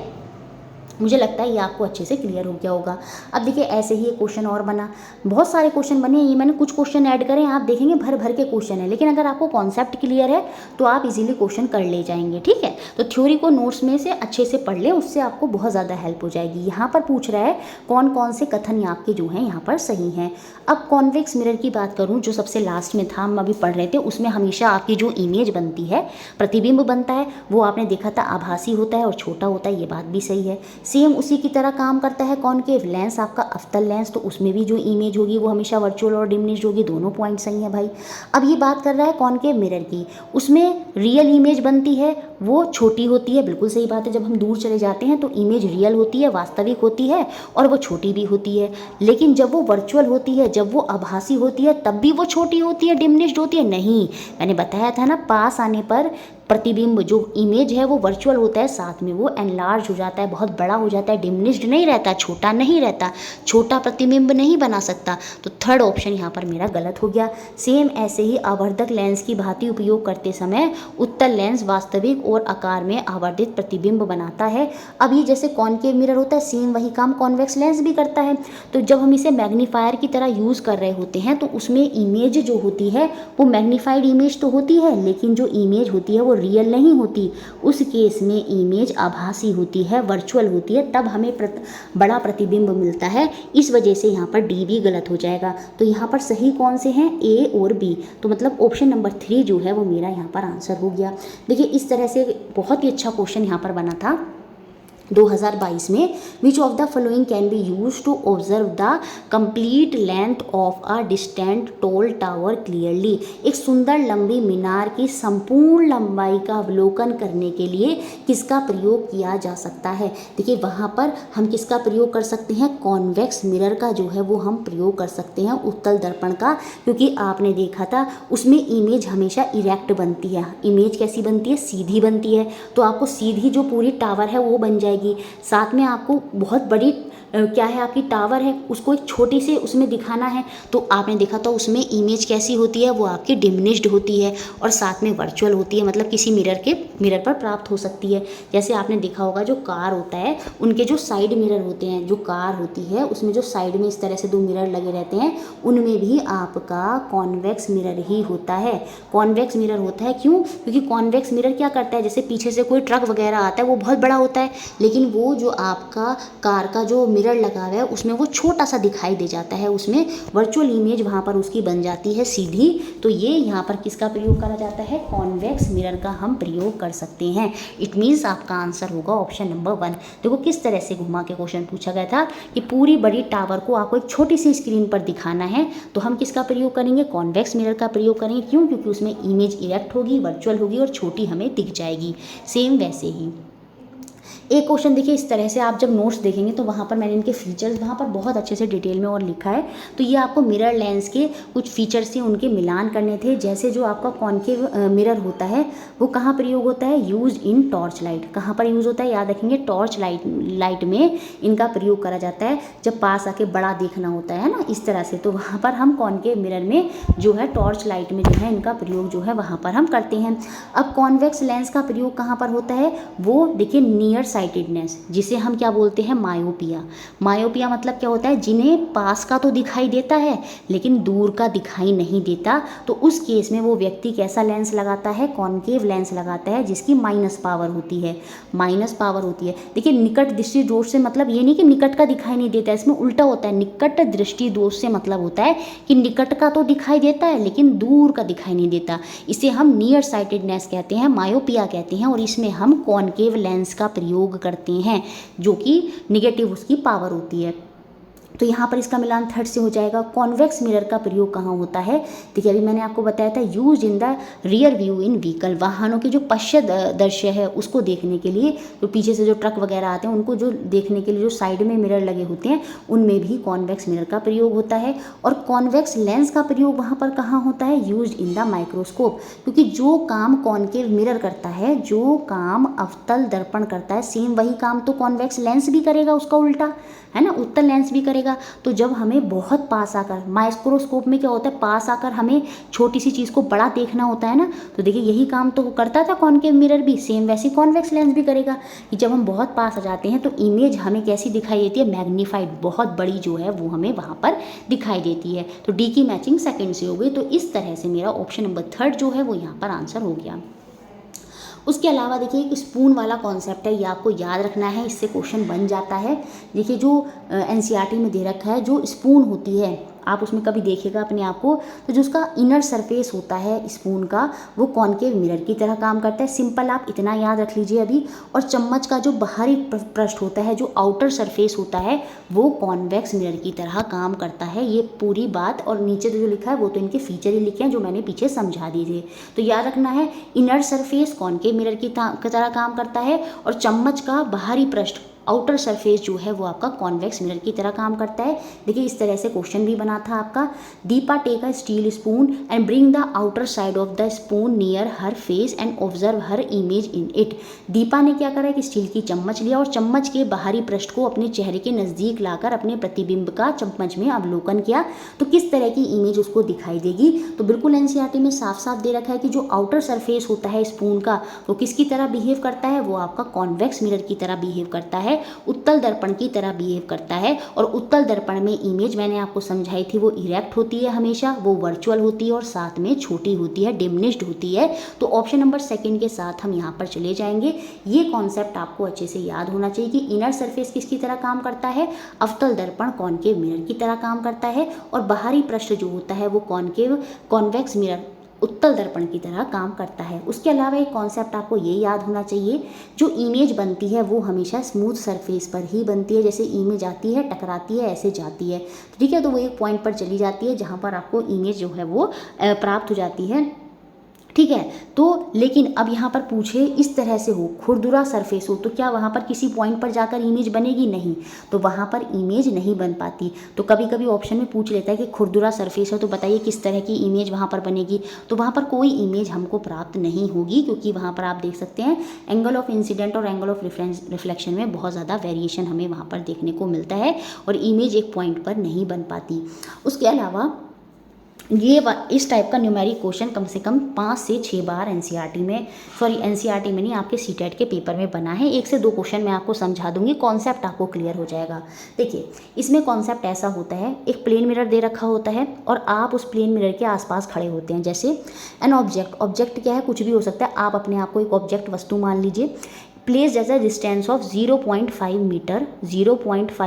मुझे लगता है ये आपको अच्छे से क्लियर हो गया होगा। अब देखिए ऐसे ही एक क्वेश्चन और बना, बहुत सारे क्वेश्चन बने, ये मैंने कुछ क्वेश्चन ऐड करें, आप देखेंगे भर भर के क्वेश्चन है, लेकिन अगर आपको कॉन्सेप्ट क्लियर है तो आप इजीली क्वेश्चन कर ले जाएंगे। ठीक है, तो थ्योरी को नोट्स में से अच्छे से पढ़ लें, उससे आपको बहुत ज़्यादा हेल्प हो जाएगी। यहाँ पर पूछ रहा है कौन कौन से कथन आपके जो हैं यहाँ पर सही हैं। अब कॉन्वेक्स मिरर की बात करूँ, जो सबसे लास्ट में था, हम अभी पढ़ रहे थे, उसमें हमेशा आपकी जो इमेज बनती है, प्रतिबिंब बनता है, वो आपने देखा था आभासी होता है और छोटा होता है, ये बात भी सही है। सेम उसी की तरह काम करता है कॉनकेव लेंस, आपका अवतल लेंस, तो उसमें भी जो इमेज होगी वो हमेशा वर्चुअल और डिमिनिश्ड होगी, दोनों पॉइंट सही है भाई। अब ये बात कर रहा है कॉनकेव मिरर की, उसमें रियल इमेज बनती है वो छोटी होती है, बिल्कुल सही बात है। जब हम दूर चले जाते हैं तो इमेज रियल होती है, वास्तविक होती है और वो छोटी भी होती है। लेकिन जब वो वर्चुअल होती है, जब वो आभासी होती है, तब भी वो छोटी होती है, डिमिनिश्ड होती है? नहीं, मैंने बताया था ना, पास आने पर प्रतिबिंब जो इमेज है वो वर्चुअल होता है, साथ में वो एनलार्ज हो जाता है, बहुत बड़ा हो जाता है, डिमिनिश्ड नहीं रहता, छोटा नहीं रहता, छोटा प्रतिबिंब नहीं बना सकता। तो थर्ड ऑप्शन यहाँ पर मेरा गलत हो गया। सेम ऐसे ही आवर्धक लेंस की भांति उपयोग करते समय उत्तल लेंस वास्तविक और आकार में आवर्धित प्रतिबिंब बनाता है। अब ये जैसे कॉनकेव मिरर होता है, सेम वही काम कॉन्वेक्स लेंस भी करता है। तो जब हम इसे मैग्नीफायर की तरह यूज़ कर रहे होते हैं तो उसमें इमेज जो होती है वो मैग्नीफाइड इमेज तो होती है, लेकिन जो इमेज होती है वो रियल नहीं होती। उस केस में इमेज आभासी होती है, वर्चुअल होती है, तब हमें बड़ा प्रतिबिंब मिलता है। इस वजह से यहाँ पर डी भी गलत हो जाएगा। तो यहाँ पर सही कौन से हैं? ए और बी। तो मतलब ऑप्शन नंबर 3 जो है वो मेरा यहाँ पर आंसर हो गया। देखिए इस तरह से बहुत ही अच्छा क्वेश्चन यहाँ पर बना था 2022 में। Which of the following can be use to observe the complete length of a distant tall tower clearly. एक सुंदर लंबी मीनार की संपूर्ण लंबाई का अवलोकन करने के लिए किसका प्रयोग किया जा सकता है? देखिए वहाँ पर हम किसका प्रयोग कर सकते हैं? कॉन्वेक्स मिरर का जो है वो हम प्रयोग कर सकते हैं, उत्तल दर्पण का, क्योंकि आपने देखा था उसमें इमेज हमेशा इरेक्ट बनती है। इमेज कैसी बनती है? सीधी बनती है। तो आपको सीधी जो पूरी टावर है वो बन जाएगी। साथ में आपको बहुत बड़ी क्या है आपकी टावर है, उसको एक छोटी से उसमें दिखाना है, तो आपने देखा था उसमें इमेज कैसी होती है? वो आपकी डिमिनिश्ड होती है और साथ में वर्चुअल होती है, मतलब किसी मिरर पर प्राप्त हो सकती है। जैसे आपने देखा होगा जो कार होता है उनके जो साइड मिरर होते हैं, जो कार होती है उसमें जो साइड में इस तरह से 2 मिरर लगे रहते हैं, उनमें भी आपका कॉन्वेक्स मिरर ही होता है। कॉन्वेक्स मिरर होता है क्यों? क्योंकि कॉन्वेक्स मिरर क्या करता है, जैसे पीछे से कोई ट्रक वगैरह आता है वो बहुत बड़ा होता है, लेकिन वो जो आपका कार का जो मिरर लगा हुआ है उसमें वो छोटा सा दिखाई दे जाता है, उसमें वर्चुअल इमेज वहाँ पर उसकी बन जाती है सीधी। तो ये यहाँ पर किसका प्रयोग करा जाता है? कॉन्वेक्स मिरर का हम प्रयोग कर सकते हैं। इट मीन्स आपका आंसर होगा ऑप्शन नंबर 1। देखो किस तरह से घुमा के क्वेश्चन पूछा गया था कि पूरी बड़ी टावर को आपको एक छोटी सी स्क्रीन पर दिखाना है, तो हम किसका प्रयोग करेंगे? कॉन्वेक्स मिरर का प्रयोग करेंगे। क्यों? क्योंकि उसमें इमेज इरेक्ट होगी, वर्चुअल होगी और छोटी हमें दिख जाएगी। सेम वैसे ही एक क्वेश्चन देखिए इस तरह से, आप जब नोट्स देखेंगे तो वहाँ पर मैंने इनके फीचर्स वहाँ पर बहुत अच्छे से डिटेल में और लिखा है। तो ये आपको मिरर लेंस के कुछ फीचर्स से उनके मिलान करने थे। जैसे जो आपका कॉन्केव मिरर होता है वो कहाँ प्रयोग होता है? Use in torch light. कहाँ पर यूज़ होता है? याद रखेंगे, टॉर्च लाइट में इनका प्रयोग करा जाता है, जब पास आके बड़ा देखना होता है ना, इस तरह से। तो वहाँ पर हम कॉन्केव मिरर में जो है टॉर्च लाइट में जो है इनका प्रयोग जो है वहाँ पर हम करते हैं। अब कॉन्वेक्स लेंस का प्रयोग कहाँ पर होता है? वो देखिए नियर साइटेडनेस, जिसे हम क्या बोलते हैं? मायोपिया। मायोपिया मतलब क्या होता है? जिन्हें पास का तो दिखाई देता है लेकिन दूर का दिखाई नहीं देता, तो उस केस में वो व्यक्ति कैसा लेंस लगाता है? कॉन्केव लेंस लगाता है, जिसकी माइनस पावर होती है। माइनस पावर होती है। देखिए निकट दृष्टि दोष से मतलब ये नहीं कि निकट का दिखाई नहीं देता है, इसमें उल्टा होता है। निकट दृष्टि दोष से मतलब होता है कि निकट का तो दिखाई देता है लेकिन दूर का दिखाई नहीं देता। इसे हम नियर साइटेडनेस कहते हैं, मायोपिया कहते हैं, और इसमें हम कॉन्केव लेंस का प्रयोग करते हैं, जो कि निगेटिव उसकी पावर होती है। तो यहाँ पर इसका मिलान थर्ड से हो जाएगा। कॉन्वेक्स मिरर का प्रयोग कहाँ होता है? देखिए अभी मैंने आपको बताया था, use in the rear view in vehicle. वाहनों की जो पश्च दृश्य है उसको देखने के लिए, तो पीछे से जो ट्रक वगैरह आते हैं उनको जो देखने के लिए जो साइड में मिरर लगे होते हैं उनमें भी कॉन्वेक्स मिरर का प्रयोग होता है। और कॉन्वेक्स लेंस का प्रयोग वहाँ पर कहाँ होता है? Use in the microscope. क्योंकि जो काम कॉन्केव मिरर करता है, जो काम अवतल दर्पण करता है, सेम वही काम तो कॉन्वेक्स लेंस भी करेगा, उसका उल्टा है ना, उत्तल लेंस भी करेगा। तो जब हमें बहुत पास आकर, माइक्रोस्कोप में क्या होता है? पास आकर हमें छोटी सी चीज़ को बड़ा देखना होता है ना, तो देखिए यही काम तो करता था कॉन्केव मिरर भी, सेम वैसे कॉन्वेक्स लेंस भी करेगा कि जब हम बहुत पास आ जाते हैं तो इमेज हमें कैसी दिखाई देती है? मैग्नीफाइड, बहुत बड़ी जो है वो हमें वहाँ पर दिखाई देती है। तो डी की मैचिंग सेकेंड से हो गई। तो इस तरह से मेरा ऑप्शन नंबर 3 जो है वो यहाँ पर आंसर हो गया। उसके अलावा देखिए एक स्पून वाला कॉन्सेप्ट है, ये आपको याद रखना है, इससे क्वेश्चन बन जाता है। देखिए जो एनसीईआरटी में दे रखा है, जो स्पून होती है आप उसमें कभी देखिएगा अपने आप को, तो जो उसका इनर सरफेस होता है स्पून का वो कॉनकेव मिरर की तरह काम करता है। सिंपल आप इतना याद रख लीजिए अभी। और चम्मच का जो बाहरी पृष्ठ होता है, जो आउटर सरफेस होता है, वो कॉन्वेक्स मिरर की तरह काम करता है। ये पूरी बात, और नीचे जो लिखा है वो तो इनके फीचर ही लिखे हैं जो मैंने पीछे समझा दिए। तो याद रखना है, इनर सरफेस कॉनकेव मिरर की तरह काम करता है, और चम्मच का बाहरी पृष्ठ आउटर सरफेस जो है वो आपका कॉन्वेक्स मिरर की तरह काम करता है। देखिए इस तरह से क्वेश्चन भी बना था आपका। Deepa take a steel spoon and bring the outer side of the spoon near her face and observe her image in it. Deepa ने क्या करा कि स्टील की चम्मच लिया और चम्मच के बाहरी पृष्ठ को अपने चेहरे के नज़दीक लाकर अपने प्रतिबिंब का चम्मच में अवलोकन किया। तो किस तरह की इमेज उसको दिखाई देगी? तो बिल्कुल एनसीईआरटी में साफ साफ दे रखा है कि जो आउटर सरफेस होता है स्पून का वो किसकी तरह बिहेव करता है, वो आपका कॉन्वेक्स मिरर की तरह बिहेव करता है, उत्तल दर्पण की तरह बिहेव करता है। और उत्तल दर्पण में इमेज मैंने आपको समझाई थी वो इरेक्ट होती है हमेशा, वो वर्चुअल होती है और साथ में छोटी होती है, डिमिनिश्ड होती है। तो ऑप्शन नंबर सेकंड के साथ हम यहाँ पर चले जाएंगे। ये कॉन्सेप्ट आपको अच्छे से याद होना चाहिए कि इनर सरफेस किसकी तरह काम करता है, अवतल दर्पण कॉनकेव मिरर की तरह काम करता है, और बाहरी पृष्ठ जो होता है वो कॉन्वेक्स मिरर उत्तल दर्पण की तरह काम करता है। उसके अलावा एक कॉन्सेप्ट आपको ये याद होना चाहिए, जो इमेज बनती है वो हमेशा स्मूथ सरफेस पर ही बनती है। जैसे इमेज आती है, टकराती है, ऐसे जाती है, ठीक है, तो वो एक पॉइंट पर चली जाती है जहाँ पर आपको इमेज जो है वो प्राप्त हो जाती है, ठीक है। तो लेकिन अब यहाँ पर पूछे इस तरह से हो, खुरदुरा सरफेस हो, तो क्या वहाँ पर किसी पॉइंट पर जाकर इमेज बनेगी? नहीं, तो वहाँ पर इमेज नहीं बन पाती। तो कभी कभी ऑप्शन में पूछ लेता है कि खुरदुरा सरफेस है तो बताइए किस तरह की इमेज वहाँ पर बनेगी, तो वहाँ पर कोई इमेज हमको प्राप्त नहीं होगी, क्योंकि वहाँ पर आप देख सकते हैं एंगल ऑफ इंसिडेंट और एंगल ऑफ रिफ्लेक्शन में बहुत ज़्यादा वेरिएशन हमें वहाँ पर देखने को मिलता है, और इमेज एक पॉइंट पर नहीं बन पाती। उसके अलावा ये इस टाइप का न्यूमेरिक क्वेश्चन कम से कम 5 से 6 बार एनसीईआरटी में नहीं, आपके सीटेट के पेपर में बना है। 1 से 2 क्वेश्चन मैं आपको समझा दूंगी, कॉन्सेप्ट आपको क्लियर हो जाएगा। देखिए इसमें कॉन्सेप्ट ऐसा होता है, एक प्लेन मिरर दे रखा होता है और आप उस प्लेन मिरर के आसपास खड़े होते हैं। जैसे एन ऑब्जेक्ट क्या है, कुछ भी हो सकता है, आप अपने आप को एक ऑब्जेक्ट वस्तु मान लीजिए। Place as a distance of 0.5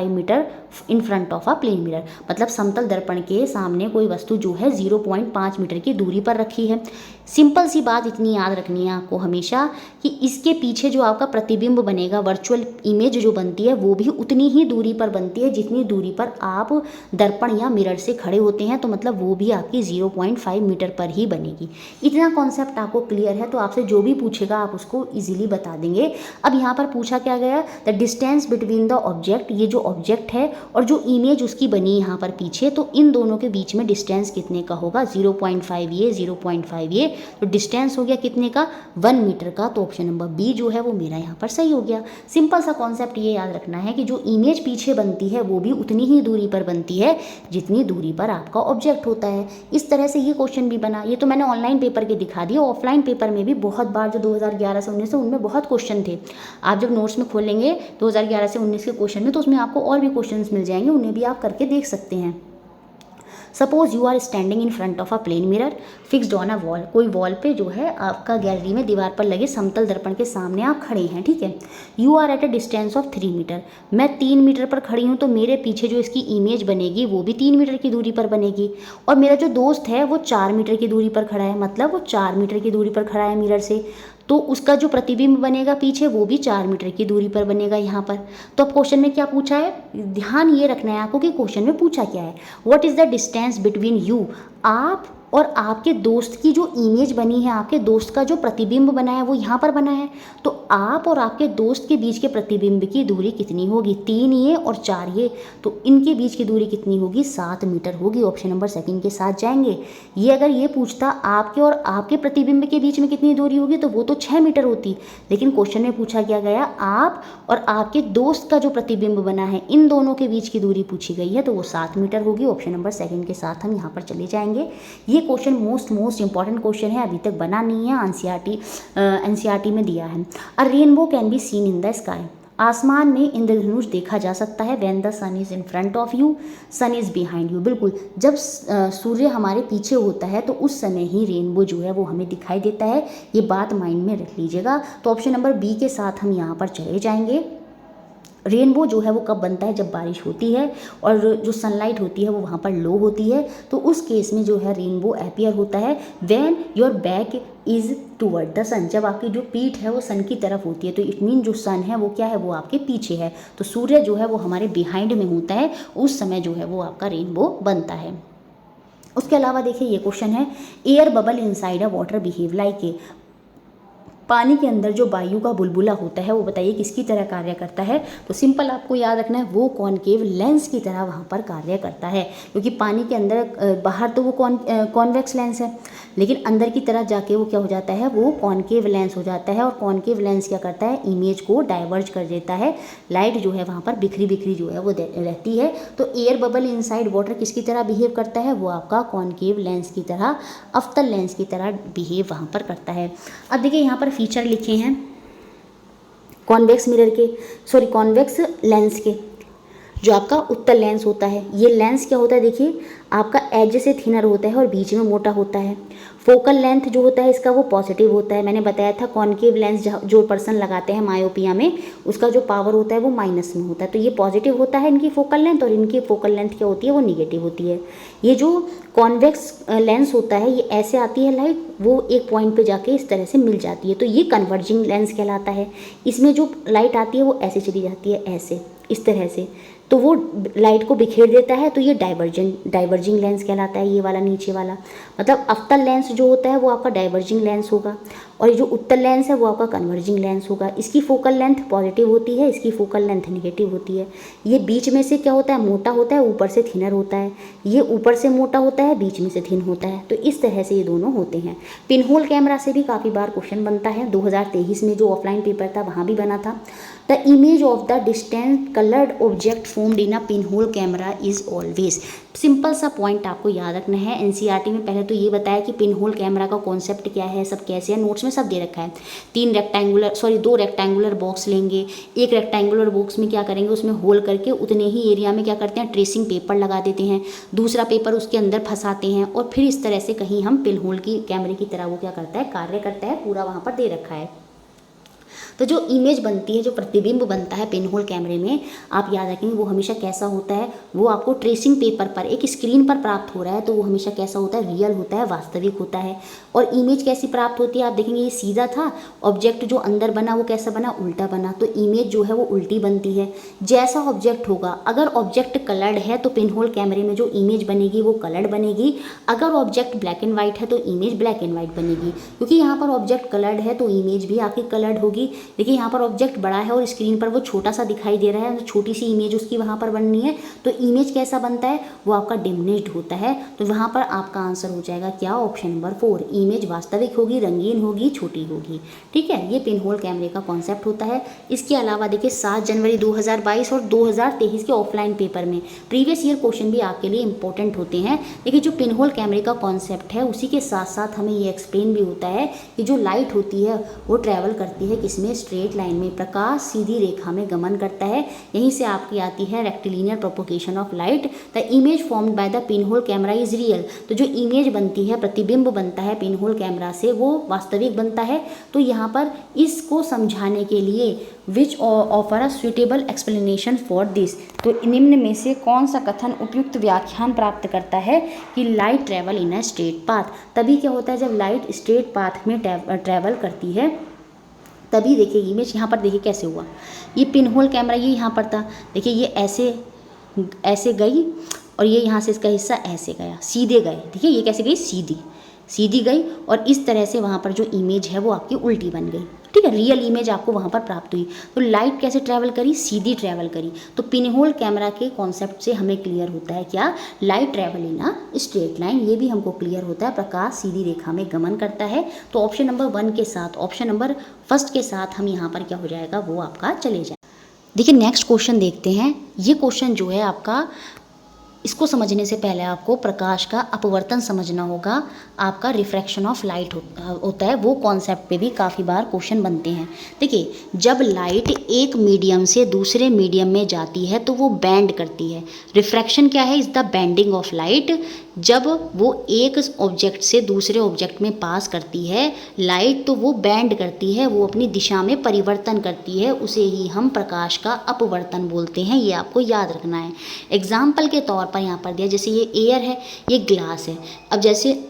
metre in front of a plane mirror, मतलब समतल दर्पण के सामने कोई वस्तु जो है 0.5 मीटर की दूरी पर रखी है। सिंपल सी बात इतनी याद रखनी है आपको हमेशा कि इसके पीछे जो आपका प्रतिबिंब बनेगा, वर्चुअल इमेज जो बनती है, वो भी उतनी ही दूरी पर बनती है जितनी दूरी पर आप दर्पण या मिरर से खड़े होते हैं। तो मतलब वो भी आपकी 0.5 मीटर पर ही बनेगी। इतना कॉन्सेप्ट आपको क्लियर है तो आपसे जो भी पूछेगा आप उसको ईजिली बता देंगे। अब यहाँ पर पूछा क्या गया, the distance between the object, ये जो ऑब्जेक्ट है और जो इमेज उसकी बनी यहाँ पर पीछे, तो इन दोनों के बीच में डिस्टेंस कितने का होगा, 0.5 ये 0.5 ये, तो डिस्टेंस हो गया कितने का, 1 मीटर का। तो ऑप्शन नंबर बी जो है वो मेरा यहाँ पर सही हो गया। सिंपल सा कॉन्सेप्ट ये याद रखना है कि जो इमेज पीछे बनती है वो भी उतनी ही दूरी पर बनती है जितनी दूरी पर आपका ऑब्जेक्ट होता है। इस तरह से ये क्वेश्चन भी बना। ये तो मैंने ऑनलाइन पेपर के दिखा दिया, ऑफलाइन पेपर में भी बहुत बार जो 2011 से 19 उनमें बहुत क्वेश्चन थे। आप जब नोट्स में खोलेंगे 2011 से 19 के क्वेश्चन में, तो उसमें आपको और भी क्वेश्चंस मिल जाएंगे, उन्हें भी आप करके देख सकते हैं। Suppose you are standing in front of a plane mirror fixed on a wall, कोई वॉल पे जो है आपका गैलरी में दीवार पर लगे समतल दर्पण के सामने आप खड़े हैं, ठीक है। You are at a distance of 3 metre, मैं 3 मीटर पर खड़ी हूँ, तो मेरे पीछे जो इसकी इमेज बनेगी वो भी 3 मीटर की दूरी पर बनेगी। और मेरा जो दोस्त है वो 4 मीटर की दूरी पर खड़ा है, मतलब वो 4 मीटर की दूरी पर खड़ा है मिरर से, तो उसका जो प्रतिबिंब बनेगा पीछे वो भी 4 मीटर की दूरी पर बनेगा यहाँ पर। तो अब क्वेश्चन में क्या पूछा है, ध्यान ये रखना है आपको कि क्वेश्चन में पूछा क्या है, what is the distance between you, आप और आपके दोस्त की जो इमेज बनी है, आपके दोस्त का जो प्रतिबिंब बना है वो यहाँ पर बना है, तो आप और आपके दोस्त के बीच के प्रतिबिंब की दूरी कितनी होगी, 3 ये और 4 ये, तो इनके बीच की दूरी कितनी होगी, 7 मीटर होगी। ऑप्शन नंबर सेकंड के साथ जाएंगे। ये अगर ये पूछता आपके और आपके प्रतिबिंब के बीच में कितनी दूरी होगी, तो वो तो 6 मीटर होती, लेकिन क्वेश्चन में पूछा क्या गया, आप और आपके दोस्त का जो प्रतिबिंब बना है इन दोनों के बीच की दूरी पूछी गई है, तो वो 7 मीटर होगी। ऑप्शन नंबर सेकंड के साथ हम यहाँ पर चले जाएंगे। ये क्वेश्चन मोस्ट इंपॉर्टेंट क्वेश्चन है, अभी तक बना नहीं है, एनसीईआरटी में दिया है। A rainbow can be seen in the sky, आसमान में इंद्रधनुष देखा जा सकता है। When the sun is in front of you, sun is behind you, बिल्कुल जब सूर्य हमारे पीछे होता है तो उस समय ही रेनबो जो है वो हमें दिखाई देता है। ये बात माइंड में रख लीजिएगा। तो ऑप्शन नंबर बी के साथ हम यहाँ पर चले जाएंगे। रेनबो जो है वो कब बनता है, जब बारिश होती है और जो सनलाइट होती है वो वहाँ पर लो होती है, तो उस केस में जो है रेनबो अपीयर होता है when your back is toward the sun, जब आपकी जो पीठ है वो सन की तरफ होती है, तो इट मीन जो सन है वो क्या है, वो आपके पीछे है, तो सूर्य जो है वो हमारे बिहाइंड में होता है, उस समय जो है वो आपका रेनबो बनता है। उसके अलावा देखिए ये क्वेश्चन है, air bubble inside a water behave like a, पानी के अंदर जो वायु का बुलबुला होता है वो बताइए किसकी तरह कार्य करता है। तो सिंपल आपको याद रखना है, वो कॉनकेव लेंस की तरह वहाँ पर कार्य करता है, क्योंकि पानी के अंदर बाहर तो वो कॉन्वेक्स लेंस है, लेकिन अंदर की तरफ जाके वो क्या हो जाता है, वो कॉनकेव लेंस हो जाता है। और कॉनकेव लेंस क्या करता है, इमेज को डाइवर्ज कर देता है, लाइट जो है वहाँ पर बिखरी बिखरी जो है वो रहती है। तो एयर बबल इनसाइड वाटर किसकी तरह बिहेव करता है, वो आपका कॉनकेव लेंस की तरह, अवतल लेंस की तरह बिहेव वहाँ पर करता है। अब देखिए यहाँ पर फीचर लिखे हैं कॉन्वेक्स मिरर के, सॉरी कॉन्वेक्स लेंस के। जो आपका उत्तल लेंस होता है, ये लेंस क्या होता है, देखिए आपका एज से थिनर होता है और बीच में मोटा होता है। फोकल लेंथ जो होता है इसका वो पॉजिटिव होता है, मैंने बताया था कॉनकेव लेंस जो पर्सन लगाते हैं मायोपिया में, उसका जो पावर होता है वो माइनस में होता है, तो ये पॉजिटिव होता है इनकी फोकल लेंथ, और इनकी फोकल लेंथ क्या होती है, वो निगेटिव होती है। ये जो कॉन्वेक्स लेंस होता है, ये ऐसे आती है लाइट, वो एक पॉइंट पे जाके इस तरह से मिल जाती है, तो ये कन्वर्जिंग लेंस कहलाता है। इसमें जो लाइट आती है वो ऐसे चली जाती है, ऐसे इस तरह से, तो वो लाइट को बिखेर देता है, तो ये डाइवर्जिंग लेंस कहलाता है, ये वाला नीचे वाला। मतलब अवतल लेंस जो होता है वो आपका डाइवर्जिंग लेंस होगा, और ये जो उत्तल लेंस है वो आपका कन्वर्जिंग लेंस होगा। इसकी फोकल लेंथ पॉजिटिव होती है, इसकी फोकल लेंथ नेगेटिव होती है। ये बीच में से क्या होता है, मोटा होता है, ऊपर से थिनर होता है। ये ऊपर से मोटा होता है, बीच में से थिन होता है, तो इस तरह से ये दोनों होते हैं। पिनहोल कैमरा से भी काफ़ी बार क्वेश्चन बनता है, 2023 में जो ऑफलाइन पेपर था वहाँ भी बना था। The image of the distant coloured object formed in a pinhole camera is always, simple सा पॉइंट आपको याद रखना है। एनसीईआरटी में पहले तो ये बताया कि पिनहोल कैमरा का कॉन्सेप्ट क्या है, सब कैसे है, नोट्स में सब दे रखा है। दो रेक्टेंगुलर बॉक्स लेंगे, एक रेक्टेंगुलर बॉक्स में क्या करेंगे, उसमें होल करके उतने ही एरिया में क्या करते हैं, ट्रेसिंग पेपर लगा देते हैं, दूसरा पेपर उसके अंदर फंसाते हैं, और फिर इस तरह से कहीं हम पिनहोल की कैमरे की तरह वो क्या करता है, कार्य करता है, पूरा वहाँ पर दे रखा है। तो जो इमेज बनती है, जो प्रतिबिंब बनता है पिनहोल कैमरे में, आप याद रखेंगे वो हमेशा कैसा होता है, वो आपको ट्रेसिंग पेपर पर एक स्क्रीन पर प्राप्त हो रहा है, तो वो हमेशा कैसा होता है, रियल होता है, वास्तविक होता है। और इमेज कैसी प्राप्त होती है, आप देखेंगे ये सीधा था, ऑब्जेक्ट जो अंदर बना वो कैसा बना, उल्टा बना, तो इमेज जो है वो उल्टी बनती है। जैसा ऑब्जेक्ट होगा, अगर ऑब्जेक्ट कलर्ड है तो पिनहोल कैमरे में जो इमेज बनेगी वो कलर्ड बनेगी, अगर ऑब्जेक्ट ब्लैक एंड वाइट है तो इमेज ब्लैक एंड वाइट बनेगी। क्योंकि यहाँ पर ऑब्जेक्ट कलर्ड है तो इमेज भी आपकी कलर्ड होगी। देखिए यहाँ पर ऑब्जेक्ट बड़ा है और स्क्रीन पर वो छोटा सा दिखाई दे रहा है, तो छोटी सी इमेज उसकी वहाँ पर बननी है, तो इमेज कैसा बनता है, वो आपका डिमिनिश्ड होता है। तो वहाँ पर आपका आंसर हो जाएगा क्या, ऑप्शन नंबर 4, इमेज वास्तविक होगी, रंगीन होगी, छोटी होगी। ठीक है, ये पिनहोल कैमरे का कॉन्सेप्ट होता है। इसके अलावा देखिए 7 जनवरी 2022 और 2023 के ऑफलाइन पेपर में प्रीवियस ईयर क्वेश्चन भी आपके लिए इंपॉर्टेंट होते हैं। देखिए जो पिनहोल कैमरे का कॉन्सेप्ट है उसी के साथ साथ हमें ये एक्सप्लेन भी होता है कि जो लाइट होती है वो ट्रैवल करती है किसमें, स्ट्रेट लाइन में, प्रकाश सीधी रेखा में गमन करता है। यहीं से आपकी आती है rectilinear propagation of light. The image formed by the pinhole camera is real, तो जो इमेज बनती है, प्रतिबिंब बनता है पिनहोल कैमरा से, वो वास्तविक बनता है। तो यहाँ पर इसको समझाने के लिए which offer a suitable explanation for this, तो निम्न में से कौन सा कथन उपयुक्त व्याख्यान प्राप्त करता है कि light travel in a straight path. तभी क्या होता है, जब लाइट स्ट्रेट पाथ में ट्रैवल करती है तभी देखिए इमेज यहाँ पर देखिए कैसे हुआ, ये पिनहोल कैमरा ये यहाँ पर था, देखिए ये ऐसे गई और ये यहाँ से इसका हिस्सा ऐसे गया, सीधे गए, देखिए ये कैसे गई, सीधी गई, और इस तरह से वहाँ पर जो इमेज है वो आपकी उल्टी बन गई। ठीक है, रियल इमेज आपको वहाँ पर प्राप्त हुई। तो लाइट कैसे ट्रैवल करी, सीधी ट्रैवल करी। तो पिनहोल कैमरा के कॉन्सेप्ट से हमें क्लियर होता है क्या, light travel in a straight line, ये भी हमको क्लियर होता है, प्रकाश सीधी रेखा में गमन करता है। तो ऑप्शन नंबर 1 के साथ, ऑप्शन नंबर फर्स्ट के साथ हम यहाँ पर क्या हो जाएगा, वो आपका चले जाए। देखिए नेक्स्ट क्वेश्चन देखते हैं। ये क्वेश्चन जो है आपका, इसको समझने से पहले आपको प्रकाश का अपवर्तन समझना होगा, आपका रिफ्रैक्शन ऑफ लाइट होता है, वो कॉन्सेप्ट पे भी काफ़ी बार क्वेश्चन बनते हैं। देखिए जब लाइट एक मीडियम से दूसरे मीडियम में जाती है तो वो बैंड करती है। रिफ्रैक्शन क्या है, is the bending of light जब वो एक ऑब्जेक्ट से दूसरे ऑब्जेक्ट में पास करती है लाइट, तो वो बेंड करती है, वो अपनी दिशा में परिवर्तन करती है, उसे ही हम प्रकाश का अपवर्तन बोलते हैं। ये आपको याद रखना है। एग्जाम्पल के तौर पर यहाँ पर दिया, जैसे ये एयर है, ये ग्लास है। अब जैसे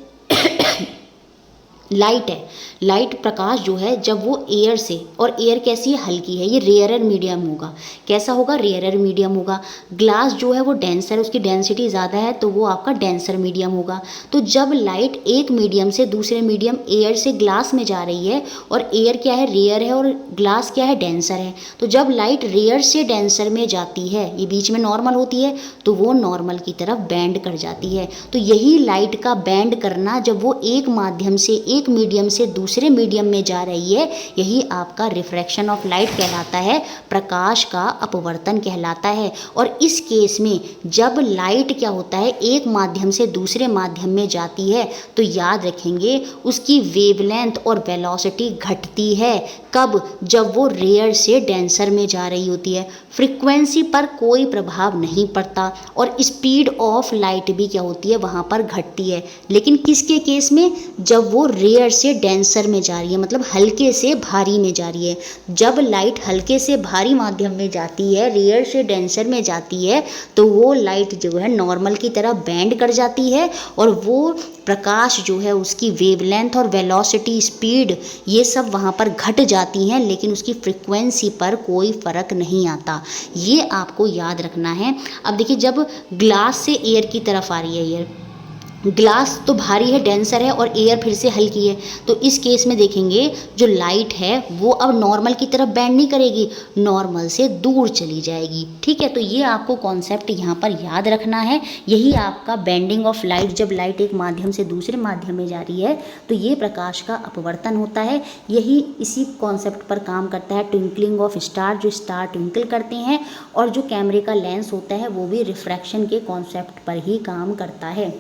लाइट है, लाइट प्रकाश जो है जब वो एयर से, और एयर कैसी है, हल्की है, ये रेयरर मीडियम होगा। कैसा होगा, रेयरर मीडियम होगा। ग्लास जो है वो डेंसर, उसकी डेंसिटी ज़्यादा है, तो वो आपका डेंसर मीडियम होगा। तो जब लाइट एक मीडियम से दूसरे मीडियम एयर से ग्लास में जा रही है, और एयर क्या है, रेयर है, और ग्लास क्या है, डेंसर है, तो जब लाइट रेयर से डेंसर में जाती है, ये बीच में नॉर्मल होती है, तो वो नॉर्मल की तरफ बैंड कर जाती है। तो यही लाइट का बैंड करना, जब वो एक माध्यम से, एक मीडियम से दूसरे मीडियम में जा रही है, यही आपका रिफ्रैक्शन ऑफ लाइट कहलाता है, प्रकाश का अपवर्तन कहलाता है। और इस केस में जब लाइट क्या होता है, एक माध्यम से दूसरे माध्यम में जाती है, तो याद रखेंगे उसकी वेवलेंथ और वेलोसिटी घटती है। कब, जब वो रेयर से डेंसर में जा रही होती है। फ्रीक्वेंसी पर कोई प्रभाव नहीं पड़ता, और स्पीड ऑफ लाइट भी क्या होती है, वहाँ पर घटती है। लेकिन किसके केस में, जब वो रेयर से डेंसर में जा रही है, मतलब हल्के से भारी में जा रही है। जब लाइट हल्के से भारी माध्यम में जाती है, रेयर से डेंसर में जाती है, तो वो लाइट जो है नॉर्मल की तरह बैंड कर जाती है, और वो प्रकाश जो है उसकी वेवलेंथ और वेलोसिटी, स्पीड, ये सब वहाँ पर घट जाती हैं, लेकिन उसकी फ्रीक्वेंसी पर कोई फ़र्क नहीं आता। ये आपको याद रखना है। अब देखिए, जब ग्लास से एयर की तरफ आ रही है, एयर, ग्लास तो भारी है, डेंसर है, और एयर फिर से हल्की है, तो इस केस में देखेंगे जो लाइट है वो अब नॉर्मल की तरफ बैंड नहीं करेगी, नॉर्मल से दूर चली जाएगी। ठीक है, तो ये आपको कॉन्सेप्ट यहाँ पर याद रखना है। यही आपका बेंडिंग ऑफ लाइट, जब लाइट एक माध्यम से दूसरे माध्यम में जा रही है, तो ये प्रकाश का अपवर्तन होता है। यही इसी कॉन्सेप्ट पर काम करता है ट्विंकलिंग ऑफ स्टार, जो स्टार ट्विंकल करते हैं, और जो कैमरे का लेंस होता है वो भी रिफ्रैक्शन के कॉन्सेप्ट पर ही काम करता है।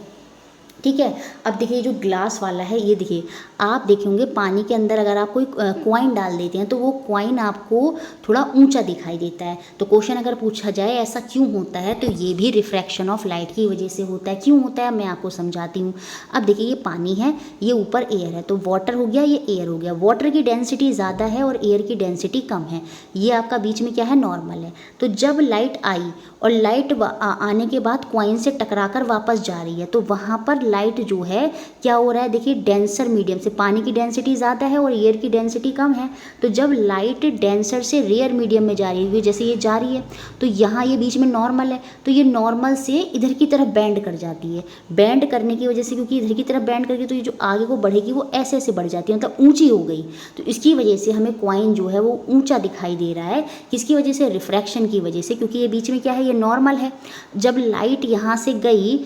ठीक है, अब देखिए जो ग्लास वाला है, ये देखिए, आप देखे होंगे पानी के अंदर अगर आप कोई कॉइन डाल देते हैं, तो वो कॉइन आपको थोड़ा ऊंचा दिखाई देता है। तो क्वेश्चन अगर पूछा जाए ऐसा क्यों होता है, तो ये भी रिफ्रैक्शन ऑफ लाइट की वजह से होता है। क्यों होता है, मैं आपको समझाती हूँ। अब देखिए, ये पानी है, ये ऊपर एयर है, तो वाटर हो गया, ये एयर हो गया। वाटर की डेंसिटी ज़्यादा है और एयर की डेंसिटी कम है, ये आपका बीच में क्या है, नॉर्मल है। तो जब लाइट आई, और लाइट आने के बाद कॉइन से टकराकर वापस जा रही है, तो वहाँ पर लाइट जो है क्या हो रहा है, देखिए, डेंसर मीडियम से, पानी की डेंसिटी ज़्यादा है और एयर की डेंसिटी कम है, तो जब लाइट डेंसर से रेयर मीडियम में जा रही है, जैसे ये जा रही है, तो यहाँ ये बीच में नॉर्मल है, तो ये नॉर्मल से इधर की तरफ बैंड कर जाती है। बैंड करने की वजह से, क्योंकि इधर की तरफ बैंड करके, तो ये जो आगे को बढ़ेगी वो ऐसे ऐसे बढ़ जाती है, मतलब ऊंची हो गई। तो इसकी वजह से हमें कॉइन जो है वो ऊंचा दिखाई दे रहा है। किसकी वजह से, रिफ्रैक्शन की वजह से, क्योंकि ये बीच में क्या है, ये नॉर्मल है। जब लाइट यहाँ से गई,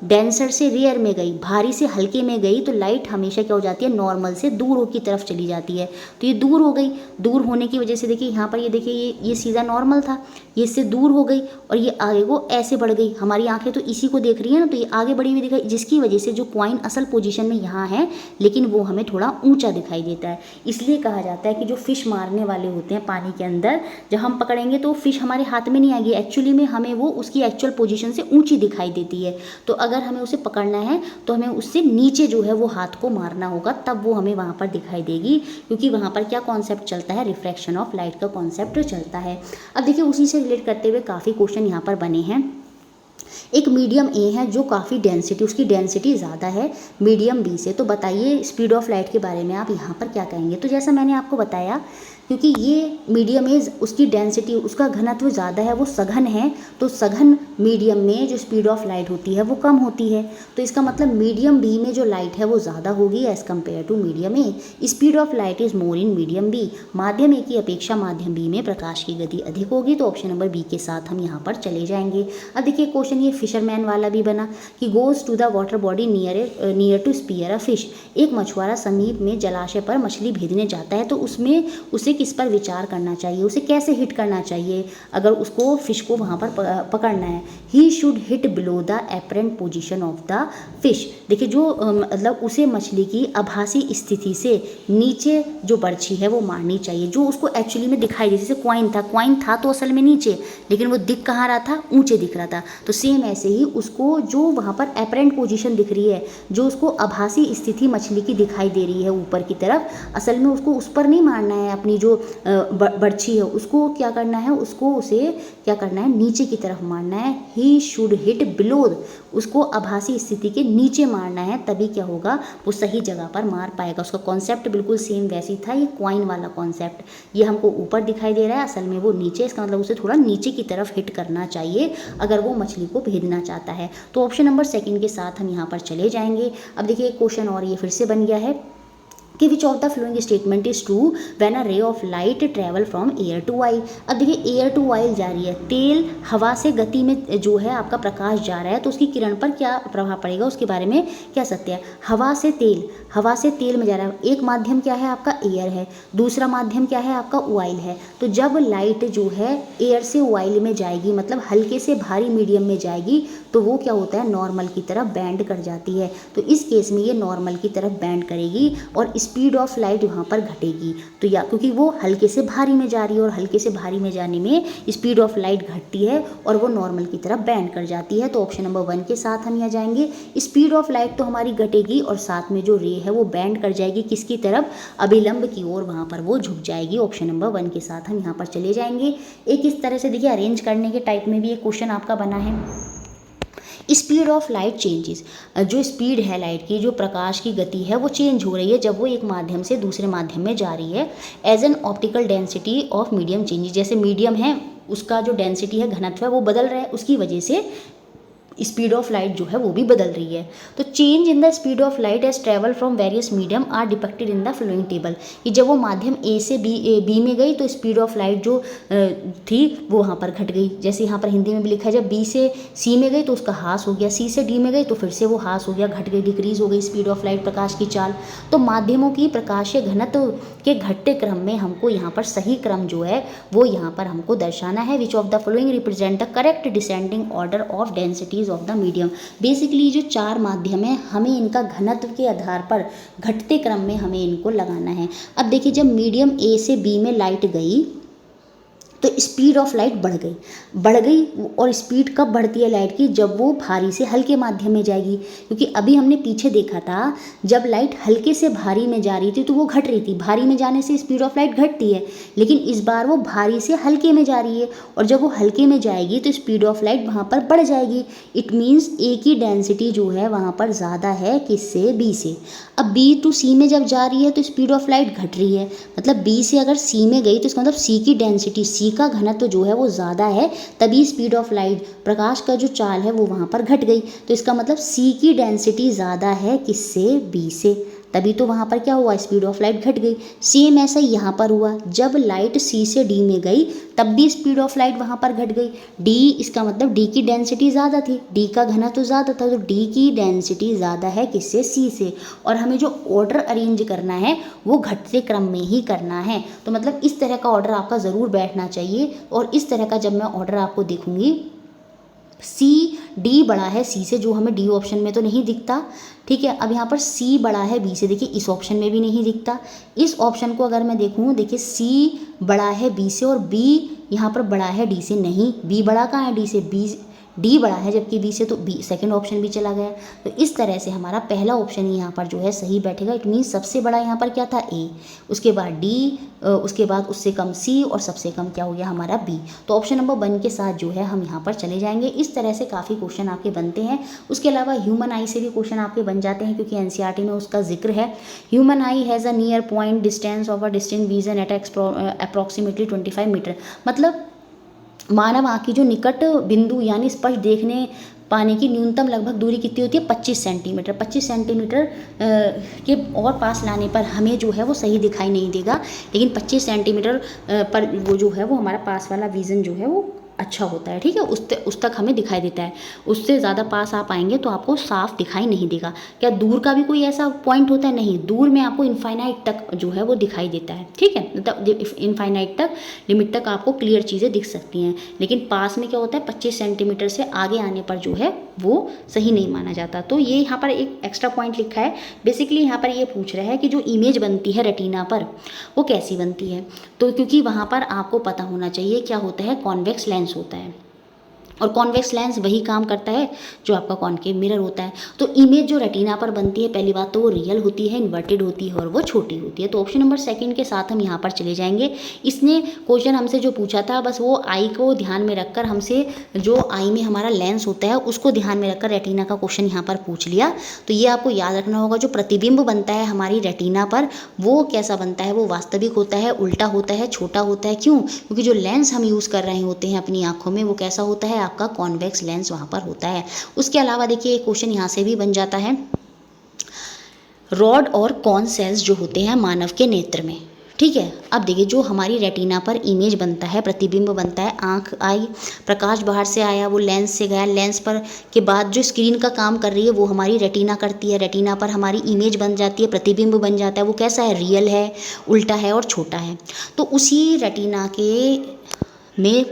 डेंसर से रेयर में गई, भारी से हल्के में गई, तो लाइट हमेशा क्या हो जाती है, नॉर्मल से दूर की तरफ चली जाती है। तो ये दूर हो गई, दूर होने की वजह से देखिए यहाँ पर, ये देखिए, ये सीधा नॉर्मल था, ये इससे दूर हो गई, और ये आगे को ऐसे बढ़ गई। हमारी आंखें तो इसी को देख रही है ना, तो ये आगे बढ़ी हुई दिखाई, जिसकी वजह से जो कॉइन असल पोजीशन में यहाँ है, लेकिन वो हमें थोड़ा ऊंचा दिखाई देता है। इसलिए कहा जाता है कि जो फिश मारने वाले होते हैं पानी के अंदर, जब हम पकड़ेंगे तो फिश हमारे हाथ में नहीं आएगी, एक्चुअली में हमें वो उसकी एक्चुअल पोजीशन से ऊंची दिखाई देती है। तो अगर हमें उसे पकड़ना है, तो हमें उससे नीचे जो है वो हाथ को मारना होगा, तब वो हमें वहाँ पर दिखाई देगी, क्योंकि वहाँ पर क्या कॉन्सेप्ट चलता है, रिफ्रैक्शन ऑफ लाइट का कॉन्सेप्ट चलता है। अब देखिए, उसी से रिलेट करते हुए काफ़ी क्वेश्चन यहाँ पर बने हैं। एक मीडियम ए है जो काफ़ी डेंसिटी, उसकी डेंसिटी ज़्यादा है मीडियम बी से, तो बताइए स्पीड ऑफ लाइट के बारे में आप यहाँ पर क्या कहेंगे। तो जैसा मैंने आपको बताया, क्योंकि ये मीडियम ए, उसकी डेंसिटी, उसका घनत्व ज़्यादा है, वो सघन है, तो सघन मीडियम में जो स्पीड ऑफ लाइट होती है वो कम होती है। तो इसका मतलब मीडियम बी में जो लाइट है वो ज़्यादा होगी as compare to medium A. Speed of light is more in medium B. माध्यम ए की अपेक्षा माध्यम बी में प्रकाश की गति अधिक होगी, तो ऑप्शन नंबर बी के साथ हम यहाँ पर चले जाएंगे। अब देखिए क्वेश्चन ये फिशरमैन वाला भी बना कि goes to the water body near to spear a fish. एक मछुआरा समीप में जलाशय पर मछली भेजने जाता है, तो उसमें उसे किस पर विचार करना चाहिए, उसे कैसे हिट करना चाहिए अगर उसको फिश को वहाँ पर पकड़ना है। He should hit below the apparent position of the fish. देखिए जो मतलब उसे मछली की आभासी स्थिति से नीचे जो बर्छी है वो मारनी चाहिए, जो उसको एक्चुअली में दिखाई दे। जैसे क्वाइन था तो असल में नीचे, लेकिन वो दिख कहाँ रहा था, ऊंचे दिख रहा था। तो सेम ऐसे ही उसको जो वहाँ पर एपरेंट पोजीशन दिख रही है, जो उसको आभासी स्थिति मछली की दिखाई दे रही है ऊपर की तरफ, असल में उसको उस पर नहीं मारना है। अपनी जो बर्छी है उसको क्या करना है, उसको उसे क्या करना है, नीचे की तरफ मारना है। ही शुड हिट बिलो, उसको आभासी स्थिति के नीचे मारना है, तभी क्या होगा, वो सही जगह पर मार पाएगा। उसका कॉन्सेप्ट बिल्कुल सेम वैसी था, ये क्वाइन वाला कॉन्सेप्ट। ये हमको ऊपर दिखाई दे रहा है, असल में वो नीचे, इसका मतलब उसे थोड़ा नीचे की तरफ हिट करना चाहिए अगर वो मछली को भेदना चाहता है। तो ऑप्शन नंबर सेकंड के साथ हम यहाँ पर चले जाएंगे। अब देखिए क्वेश्चन और ये फिर से बन गया है कि which of the following statement is true when a ray of light travel from air to oil. अब देखिए एयर टू ऑयल जा रही है, तेल हवा से गति में जो है आपका प्रकाश जा रहा है, तो उसकी किरण पर क्या प्रभाव पड़ेगा उसके बारे में क्या सत्य है। हवा से तेल में जा रहा है। एक माध्यम क्या है आपका, एयर है, दूसरा माध्यम क्या है आपका, ऑयल है। तो जब लाइट जो है एयर से ऑयल में जाएगी, मतलब हल्के से भारी मीडियम में जाएगी, तो वो क्या होता है, नॉर्मल की तरफ बैंड कर जाती है। तो इस केस में ये नॉर्मल की तरफ बैंड करेगी और स्पीड ऑफ लाइट वहाँ पर घटेगी। तो या क्योंकि वो हल्के से भारी में जा रही है और हल्के से भारी में जाने में स्पीड ऑफ लाइट घटती है और वो नॉर्मल की तरफ बैंड कर जाती है। तो ऑप्शन नंबर 1 के साथ हम यहाँ जाएंगे। स्पीड ऑफ लाइट तो हमारी घटेगी और साथ में जो रे है वो बैंड कर जाएगी, किसकी तरफ, अभिलंब की ओर, वहाँ पर वो झुक जाएगी। ऑप्शन नंबर 1 के साथ हम यहाँ पर चले जाएंगे। एक इस तरह से देखिए अरेंज करने के टाइप में भी एक क्वेश्चन आपका बना है। स्पीड ऑफ लाइट चेंजेस, जो स्पीड है लाइट की, जो प्रकाश की गति है, वो चेंज हो रही है जब वो एक माध्यम से दूसरे माध्यम में जा रही है। As an optical density of medium changes, जैसे मीडियम है उसका जो डेंसिटी है, घनत्व है, वो बदल रहा है, उसकी वजह से स्पीड ऑफ लाइट जो है वो भी बदल रही है। तो change in the speed of light as travel from various medium are depicted in the following table, कि जब वो माध्यम ए से बी में गई तो स्पीड ऑफ लाइट जो थी वो वहाँ पर घट गई। जैसे यहाँ पर हिंदी में भी लिखा है, जब बी से सी में गई तो उसका हास हो गया, सी से डी में गई तो फिर से वो हास हो गया, घट गई, डिक्रीज हो गई स्पीड ऑफ लाइट, प्रकाश की चाल। तो माध्यमों की प्रकाशीय घनत्व के घटते क्रम में हमको यहाँ पर सही क्रम जो है वो यहाँ पर हमको दर्शाना है। Which of the following represent the correct descending order of densities of the medium. Basically जो 4 माध्यम है हमें इनका घनत्व के आधार पर घटते क्रम में हमें इनको लगाना है। अब देखिए जब मीडियम ए से बी में लाइट गई तो स्पीड ऑफ लाइट बढ़ गई। और स्पीड कब बढ़ती है लाइट की, जब वो भारी से हल्के माध्यम में जाएगी। क्योंकि अभी हमने पीछे देखा था जब लाइट हल्के से भारी में जा रही थी तो वो घट रही थी, भारी में जाने से स्पीड ऑफ लाइट घटती है, लेकिन इस बार वो भारी से हल्के में जा रही है और जब वो हल्के में जाएगी तो स्पीड ऑफ लाइट वहाँ पर बढ़ जाएगी। इट मीन्स ए की डेंसिटी जो है वहाँ पर ज़्यादा है किससे, बी से। अब बी टू सी में जब जा रही है तो स्पीड ऑफ लाइट घट रही है, मतलब बी से अगर सी में गई तो इसका मतलब सी की डेंसिटी, सी का घनत्व जो है वो ज़्यादा है, तभी स्पीड ऑफ लाइट, प्रकाश का जो चाल है वो वहाँ पर घट गई। तो इसका मतलब सी की डेंसिटी ज़्यादा है किससे, बी से, तभी तो वहाँ पर क्या हुआ, स्पीड ऑफ लाइट घट गई। सेम ऐसा यहाँ पर हुआ, जब लाइट सी से डी में गई तब भी स्पीड ऑफ लाइट वहाँ पर घट गई। डी, इसका मतलब डी की डेंसिटी ज़्यादा थी, डी का घनत्व तो ज़्यादा था, तो डी की डेंसिटी ज़्यादा है किससे, सी से। और हमें जो ऑर्डर अरेंज करना है वो घटते क्रम में ही करना है। तो मतलब इस तरह का ऑर्डर आपका ज़रूर बैठना चाहिए। और इस तरह का जब मैं ऑर्डर आपको देखूँगी, सी डी बड़ा है सी से, जो हमें डी ऑप्शन में तो नहीं दिखता, ठीक है। अब यहाँ पर सी बड़ा है बी से, देखिए इस ऑप्शन में भी नहीं दिखता। इस ऑप्शन को अगर मैं देखूँ, देखिए सी बड़ा है बी से और बी यहाँ पर बड़ा है डी से, नहीं, बी बड़ा कहाँ है डी से, बी डी बड़ा है जबकि बी से, तो बी सेकंड ऑप्शन भी चला गया। तो इस तरह से हमारा पहला ऑप्शन यहाँ पर जो है सही बैठेगा। इट मीन्स सबसे बड़ा यहाँ पर क्या था, ए, उसके बाद डी, उसके बाद उससे कम सी और सबसे कम क्या हो गया हमारा बी। तो ऑप्शन नंबर 1 के साथ जो है हम यहाँ पर चले जाएंगे। इस तरह से काफ़ी क्वेश्चन आपके बनते हैं। उसके अलावा ह्यूमन आई से भी क्वेश्चन आपके बन जाते हैं, क्योंकि एनसीईआरटी में उसका जिक्र है। Human eye has a near point distance of a distinct vision at approximately 25 metre. मतलब मानव आँख की जो निकट बिंदु यानी स्पष्ट देखने पाने की न्यूनतम लगभग दूरी कितनी होती है, 25 सेंटीमीटर। 25 सेंटीमीटर के और पास लाने पर हमें जो है वो सही दिखाई नहीं देगा, लेकिन 25 सेंटीमीटर पर वो जो है वो हमारा पास वाला विज़न जो है वो अच्छा होता है, ठीक है, उस तक हमें दिखाई देता है। उससे ज़्यादा पास आप आएंगे तो आपको साफ दिखाई नहीं देगा। क्या दूर का भी कोई ऐसा पॉइंट होता है? नहीं, दूर में आपको इनफाइनाइट तक जो है वो दिखाई देता है, ठीक है, मतलब इनफाइनाइट तक, लिमिट तक आपको क्लियर चीज़ें दिख सकती हैं। लेकिन पास में क्या होता है, 25 सेंटीमीटर से आगे आने पर जो है वो सही नहीं माना जाता। तो ये यहाँ पर एक एक्स्ट्रा पॉइंट लिखा है। बेसिकली यहाँ पर ये पूछ रहा है कि जो इमेज बनती है रेटिना पर वो कैसी बनती है। तो क्योंकि वहाँ पर आपको पता होना चाहिए क्या होता है, कॉन्वेक्स लेंस होता है, और कॉन्वेक्स लेंस वही काम करता है जो आपका कॉनकेव मिरर होता है। तो इमेज जो रेटिना पर बनती है, पहली बात तो वो रियल होती है, इन्वर्टेड होती है और वो छोटी होती है। तो ऑप्शन नंबर सेकंड के साथ हम यहाँ पर चले जाएंगे। इसने क्वेश्चन हमसे जो पूछा था बस वो आई को ध्यान में रखकर हमसे, जो आई में हमारा लेंस होता है उसको ध्यान में रखकर रेटिना का क्वेश्चन यहाँ पर पूछ लिया। तो ये आपको याद रखना होगा, जो प्रतिबिंब बनता है हमारी रेटिना पर वो कैसा बनता है, वो वास्तविक होता है, उल्टा होता है, छोटा होता है। क्यों? क्योंकि जो लेंस हम यूज़ कर रहे होते हैं अपनी आँखों में वो कैसा होता है, आपका कॉन्वेक्स लेंस वहाँ पर होता है। उसके अलावा देखिए एक क्वेश्चन यहाँ से भी बन जाता है, रॉड और कॉन सेल्स जो होते हैं मानव के नेत्र में, ठीक है। अब देखिए जो हमारी रेटिना पर इमेज बनता है, प्रतिबिंब बनता है, आँख आई, प्रकाश बाहर से आया, वो लेंस से गया, लेंस पर के बाद जो स्क्रीन का काम कर रही है वो हमारी रेटिना करती है, रेटिना पर हमारी इमेज बन जाती है, प्रतिबिंब बन जाता है। वो कैसा है, रियल है, उल्टा है और छोटा है। तो उसी रेटिना में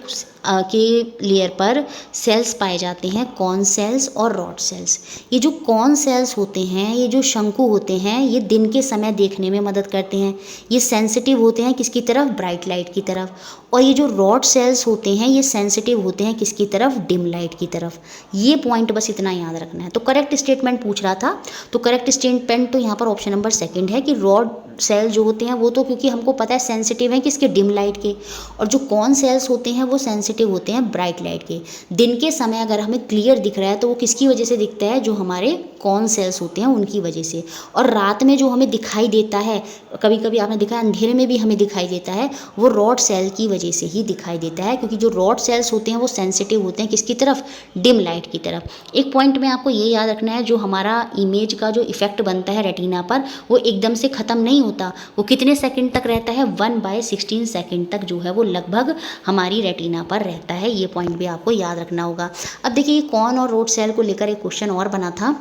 के लेयर पर सेल्स पाए जाते हैं, कॉन सेल्स और रॉड सेल्स। ये जो कॉन सेल्स होते हैं, ये जो शंकु होते हैं, ये दिन के समय देखने में मदद करते हैं। ये सेंसिटिव होते हैं किसकी तरफ, ब्राइट लाइट की तरफ। और ये जो रॉड सेल्स होते हैं ये सेंसिटिव होते हैं किसकी तरफ, डिम लाइट की तरफ। ये पॉइंट बस इतना याद रखना है। तो करेक्ट स्टेटमेंट पूछ रहा था, तो करेक्ट स्टेटमेंट तो यहाँ पर ऑप्शन नंबर सेकंड है कि रॉड सेल जो होते हैं वो तो क्योंकि हमको पता है सेंसिटिव है किसके, डिम लाइट के, और जो कॉन सेल्स होते हैं वो सेंसिटिव होते हैं ब्राइट लाइट के। दिन के समय अगर हमें क्लियर दिख रहा है तो वो किसकी वजह से दिखता है, जो हमारे कॉन सेल्स होते हैं उनकी वजह से। और रात में जो हमें दिखाई देता है, कभी कभी आपने देखा अंधेरे में भी हमें दिखाई देता है, वो रॉड सेल की वजह से ही दिखाई देता है, क्योंकि जो रॉड सेल्स होते हैं वो सेंसिटिव होते हैं किसकी तरफ, डिम लाइट की तरफ। एक पॉइंट में आपको ये याद रखना है, जो हमारा इमेज का जो इफेक्ट बनता है रेटिना पर वो एकदम से ख़त्म नहीं होता। वो कितने सेकंड तक रहता है, 1/16 सेकंड तक जो है वो लगभग हमारी रेटिना पर रहता है। ये पॉइंट भी आपको याद रखना होगा। अब देखिए कॉन और रॉड सेल को लेकर एक क्वेश्चन और बना था।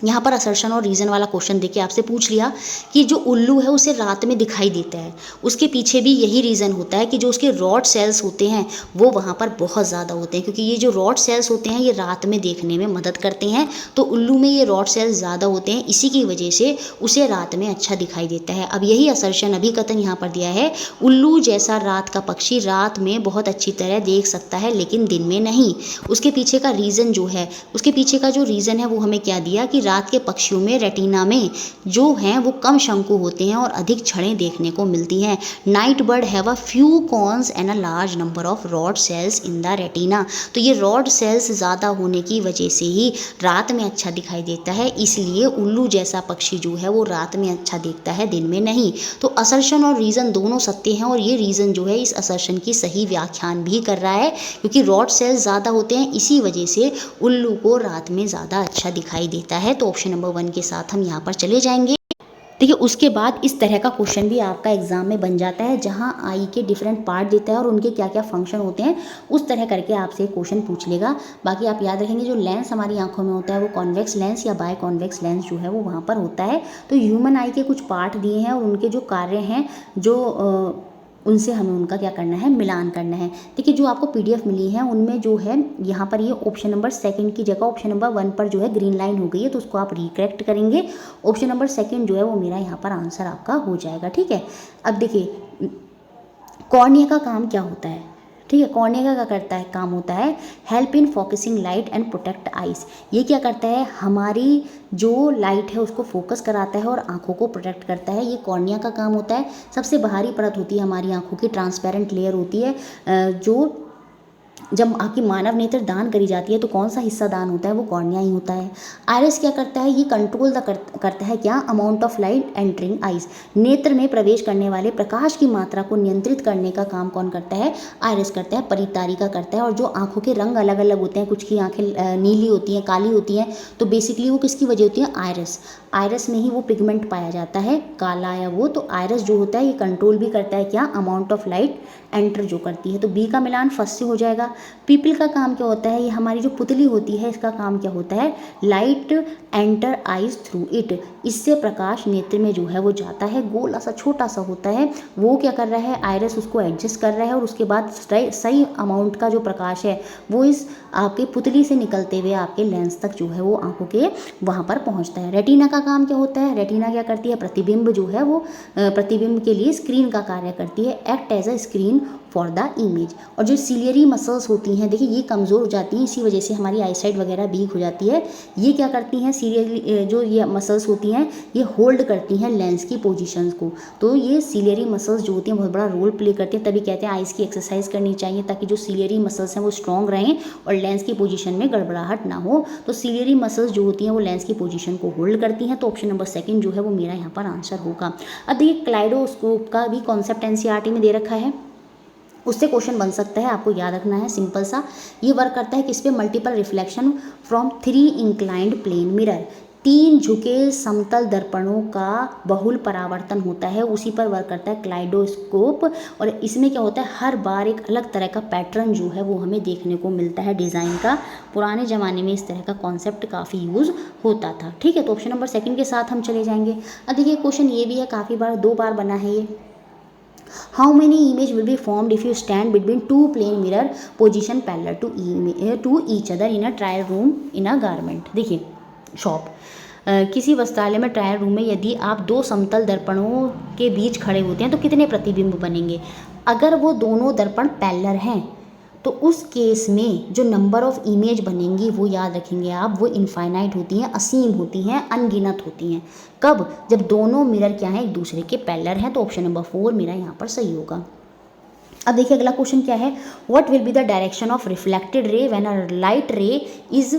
यहाँ पर असर्शन और रीज़न वाला क्वेश्चन देखिए आपसे पूछ लिया कि जो उल्लू है उसे रात में दिखाई देता है, उसके पीछे भी यही रीज़न होता है कि जो उसके रॉड सेल्स होते हैं वो वहाँ पर बहुत ज़्यादा होते हैं, क्योंकि ये जो रॉड सेल्स होते हैं ये रात में देखने में मदद करते हैं। तो उल्लू में ये रॉड सेल्स ज़्यादा होते हैं, इसी की वजह से उसे रात में अच्छा दिखाई देता है। अब यही असर्शन अभी कथन यहाँ पर दिया है, उल्लू जैसा रात का पक्षी रात में बहुत अच्छी तरह देख सकता है लेकिन दिन में नहीं। उसके पीछे का रीज़न जो है, उसके पीछे का जो रीज़न है वो हमें क्या दिया कि रात के पक्षियों में रेटिना में जो हैं वो कम शंकु होते हैं और अधिक छड़ें देखने को मिलती हैं। Night bird have a few cons and a large number of rod sales in the retina. तो ये रॉड सेल्स ज़्यादा होने की वजह से ही रात में अच्छा दिखाई देता है, इसलिए उल्लू जैसा पक्षी जो है वो रात में अच्छा देखता है, दिन में नहीं। तो असर्शन और रीज़न दोनों सत्य हैं, और ये रीज़न जो है इस असर्शन की सही व्याख्यान भी कर रहा है, क्योंकि रॉड सेल्स ज़्यादा होते हैं इसी वजह से उल्लू को रात में ज़्यादा अच्छा दिखाई देता है। तो ऑप्शन नंबर 1 के साथ हम यहाँ पर चले जाएंगे। देखिए उसके बाद इस तरह का क्वेश्चन भी आपका एग्जाम में बन जाता है, जहाँ आई के डिफरेंट पार्ट देता है और उनके क्या क्या फंक्शन होते हैं, उस तरह करके आपसे क्वेश्चन पूछ लेगा। बाकी आप याद रखेंगे जो लेंस हमारी आंखों में होता है वो कॉन्वेक्स लेंस या बाय कॉन्वेक्स लेंस जो है वो वहाँ पर होता है। तो ह्यूमन आई के कुछ पार्ट दिए हैं और उनके जो कार्य हैं जो उनसे हमें उनका क्या करना है, मिलान करना है। देखिए जो आपको पीडीएफ मिली है उनमें जो है यहाँ पर ये ऑप्शन नंबर सेकंड की जगह ऑप्शन नंबर 1 पर जो है ग्रीन लाइन हो गई है, तो उसको आप रिकरेक्ट करेंगे। ऑप्शन नंबर सेकंड जो है वो मेरा यहाँ पर आंसर आपका हो जाएगा, ठीक है। अब देखिए कॉर्निया का काम क्या होता है, ठीक है। कॉर्निया का क्या करता है, काम होता है help in focusing light and protect eyes. ये क्या करता है, हमारी जो लाइट है उसको फोकस कराता है और आंखों को प्रोटेक्ट करता है, ये कॉर्निया का काम होता है। सबसे बाहरी परत होती है हमारी आंखों की, ट्रांसपेरेंट लेयर होती है। जो जब आपकी मानव नेत्र दान करी जाती है तो कौन सा हिस्सा दान होता है, वो कॉर्निया ही होता है। आइरिस क्या करता है, ये कंट्रोल करता है क्या, amount of light entering eyes. नेत्र में प्रवेश करने वाले प्रकाश की मात्रा को नियंत्रित करने का काम कौन करता है, आइरिस करता है, परितारिका करता है। और जो आंखों के रंग अलग अलग होते हैं, कुछ की आंखें नीली होती हैं, काली होती हैं, तो बेसिकली वो किसकी वजह होती है, आइरिस। आइरिस में ही वो पिगमेंट पाया जाता है, काला या वो। तो आइरिस जो होता है ये कंट्रोल भी करता है क्या, अमाउंट ऑफ लाइट एंटर जो करती है। तो बी का मिलान फर्स्ट से हो जाएगा। पीपल का काम क्या होता है, ये हमारी जो पुतली होती है इसका काम क्या होता है, light enter eyes through it, इससे प्रकाश नेत्र में जो है वो जाता है, गोला सा छोटा सा होता है, वो क्या कर रहा है, आयरस उसको एडजस्ट कर रहा है और उसके बाद सही अमाउंट का जो प्रकाश है वो इस आपके पुतली से निकलते हुए आपके लेंस तक जो है वो आंखों के वहाँ पर पहुँचता है। रेटिना का काम क्या होता है, रेटिना क्या करती है, प्रतिबिंब जो है वो प्रतिबिंब के लिए स्क्रीन का कार्य करती है, act as a screen for the image. और जो सिलियरी मसल्स होती हैं, देखिए ये कमज़ोर हो जाती हैं, इसी वजह से हमारी आईसाइट वगैरह वीक हो जाती है। ये क्या करती हैं, सिलियरी जो ये मसल्स होती हैं ये होल्ड करती हैं लेंस की पोजीशंस को। तो ये सिलियरी मसल्स जो होती हैं बहुत बड़ा रोल प्ले करती हैं, तभी कहते हैं आइज़ की एक्सरसाइज करनी चाहिए ताकि जो सिलियरी मसल्स हैं वो स्ट्रॉन्ग रहें और लेंस की पोजीशन में गड़बड़ाहट ना हो। तो सिलियरी मसल्स जो होती हैं वो लेंस की पोजीशन को होल्ड करती हैं। तो ऑप्शन नंबर सेकंड जो है वो मेरा यहाँ पर आंसर होगा। अब देखिए क्लाइडोस्कोप का भी कॉन्सेप्ट एनसीईआरटी में दे रखा है, उससे क्वेश्चन बन सकता है, आपको याद रखना है सिंपल सा। ये वर्क करता है किस पे, multiple reflection from 3 inclined plane mirror, 3 झुके समतल दर्पणों का बहुल परावर्तन होता है, उसी पर वर्क करता है क्लाइडोस्कोप। और इसमें क्या होता है, हर बार एक अलग तरह का पैटर्न जो है वो हमें देखने को मिलता है डिज़ाइन का। पुराने ज़माने में इस तरह का कॉन्सेप्ट काफ़ी यूज़ होता था। ठीक है, तो ऑप्शन नंबर सेकंड के साथ हम चले जाएंगे। अब देखिए क्वेश्चन ये भी है, काफ़ी बार 2 बार बना है ये। How many image will be formed if you stand between 2 plane mirror position parallel to each other in a trial room in a garment? देखिए शॉप किसी वस्त्रालय में ट्रायल रूम में यदि आप 2 समतल दर्पणों के बीच खड़े होते हैं तो कितने प्रतिबिंब बनेंगे। अगर वो दोनों दर्पण पैरेलल हैं तो उस केस में जो नंबर ऑफ इमेज बनेंगी वो याद रखेंगे आप, वो इनफाइनाइट होती हैं, असीम होती हैं, अनगिनत होती हैं। कब, जब दोनों मिरर क्या हैं, एक दूसरे के पैरेलल हैं। तो ऑप्शन नंबर 4 मेरा यहाँ पर सही होगा। अब देखिए अगला क्वेश्चन क्या है, what will be the direction of reflected ray when a light ray is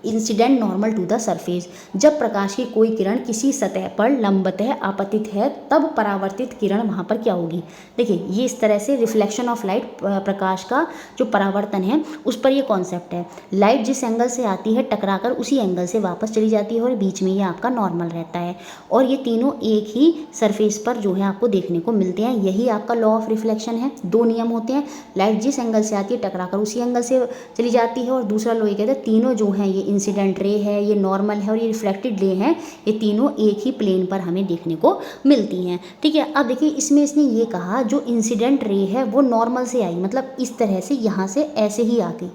incident normal to the surface. जब प्रकाश की कोई किरण किसी सतह पर लंबतः आपतित है तब परावर्तित किरण वहाँ पर क्या होगी। देखिए ये इस तरह से रिफ्लेक्शन ऑफ लाइट, प्रकाश का जो परावर्तन है उस पर ये कॉन्सेप्ट है। लाइट जिस एंगल से आती है टकराकर उसी एंगल से वापस चली जाती है और बीच में ये आपका नॉर्मल रहता है और ये तीनों एक ही सरफेस पर जो है आपको देखने को मिलते हैं। यही आपका लॉ ऑफ रिफ्लेक्शन है। 2 नियम होते हैं, लाइट जिस एंगल से आती है टकराकर उसी एंगल से चली जाती है और दूसरा लॉ ये कहते हैं तीनों जो हैं, ये इंसिडेंट रे है, ये नॉर्मल है और ये रिफ्लेक्टेड रे है, ये तीनों एक ही प्लेन पर हमें देखने को मिलती हैं। ठीक है, अब देखिए इसमें इसने ये कहा जो इंसिडेंट रे है वो नॉर्मल से आई, मतलब इस तरह से यहाँ से ऐसे ही आ गई।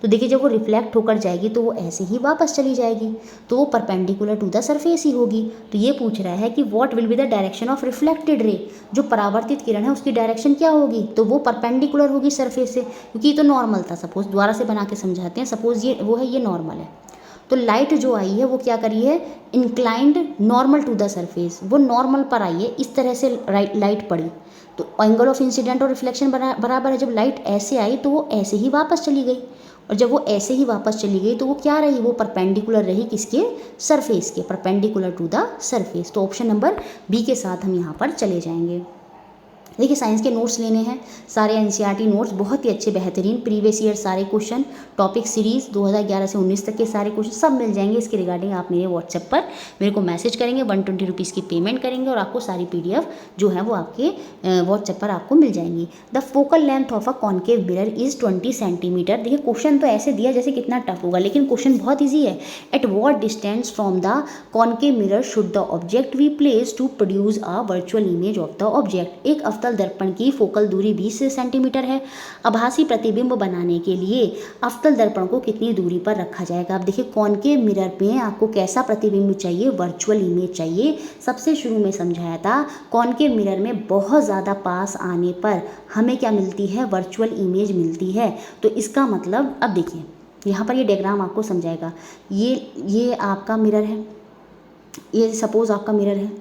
तो देखिए जब वो रिफ्लेक्ट होकर जाएगी तो वो ऐसे ही वापस चली जाएगी, तो वो परपेंडिकुलर टू द सरफेस ही होगी। तो ये पूछ रहा है कि what will be the direction of reflected रे, जो परावर्तित किरण है उसकी डायरेक्शन क्या होगी। तो वो परपेंडिकुलर होगी सरफेस से, क्योंकि ये तो नॉर्मल था। सपोज दोबारा से बना के समझाते हैं, सपोज ये वो है, ये नॉर्मल है, तो लाइट जो आई है वो क्या करी है, inclined normal to the surface, वो नॉर्मल पर आई है, इस तरह से लाइट पड़ी। तो एंगल ऑफ इंसिडेंट और रिफ्लेक्शन बराबर है। जब लाइट ऐसे आई तो वो ऐसे ही वापस चली गई और जब वो ऐसे ही वापस चली गई तो वो क्या रही, वो परपेंडिकुलर रही किसके, सरफेस के, परपेंडिकुलर टू द सरफेस। तो ऑप्शन नंबर बी के साथ हम यहाँ पर चले जाएंगे। देखिए साइंस के नोट्स लेने हैं, सारे एनसीईआरटी नोट्स बहुत ही अच्छे बेहतरीन, प्रीवियस ईयर सारे क्वेश्चन, टॉपिक सीरीज़ 2011 से 19 तक के सारे क्वेश्चन सब मिल जाएंगे। इसके रिगार्डिंग आप मेरे व्हाट्सएप पर मेरे को मैसेज करेंगे, 120 रुपीज़ की पेमेंट करेंगे और आपको सारी PDF जो है वो आपके व्हाट्सएप पर आपको मिल जाएंगी। The focal length of a concave mirror is 20 centimetre. देखिए क्वेश्चन तो ऐसे दिया जैसे कितना टफ होगा, लेकिन क्वेश्चन बहुत ईजी है। At what distance from the concave mirror should the object be place to produce a virtual image of the object. एक अवतल दर्पण की फोकल दूरी 20 सेंटीमीटर है। आभासी प्रतिबिंब बनाने के लिए अवतल दर्पण को कितनी दूरी पर रखा जाएगा। अब देखिए कॉन्केव मिरर में आपको कैसा प्रतिबिंब चाहिए, वर्चुअल इमेज चाहिए। सबसे शुरू में समझाया था कॉन्केव मिरर में बहुत ज़्यादा पास आने पर हमें क्या मिलती है, वर्चुअल इमेज मिलती है। तो इसका मतलब अब देखिए यहाँ पर ये डायग्राम आपको समझाएगा। ये आपका मिरर है, ये सपोज आपका मिरर है,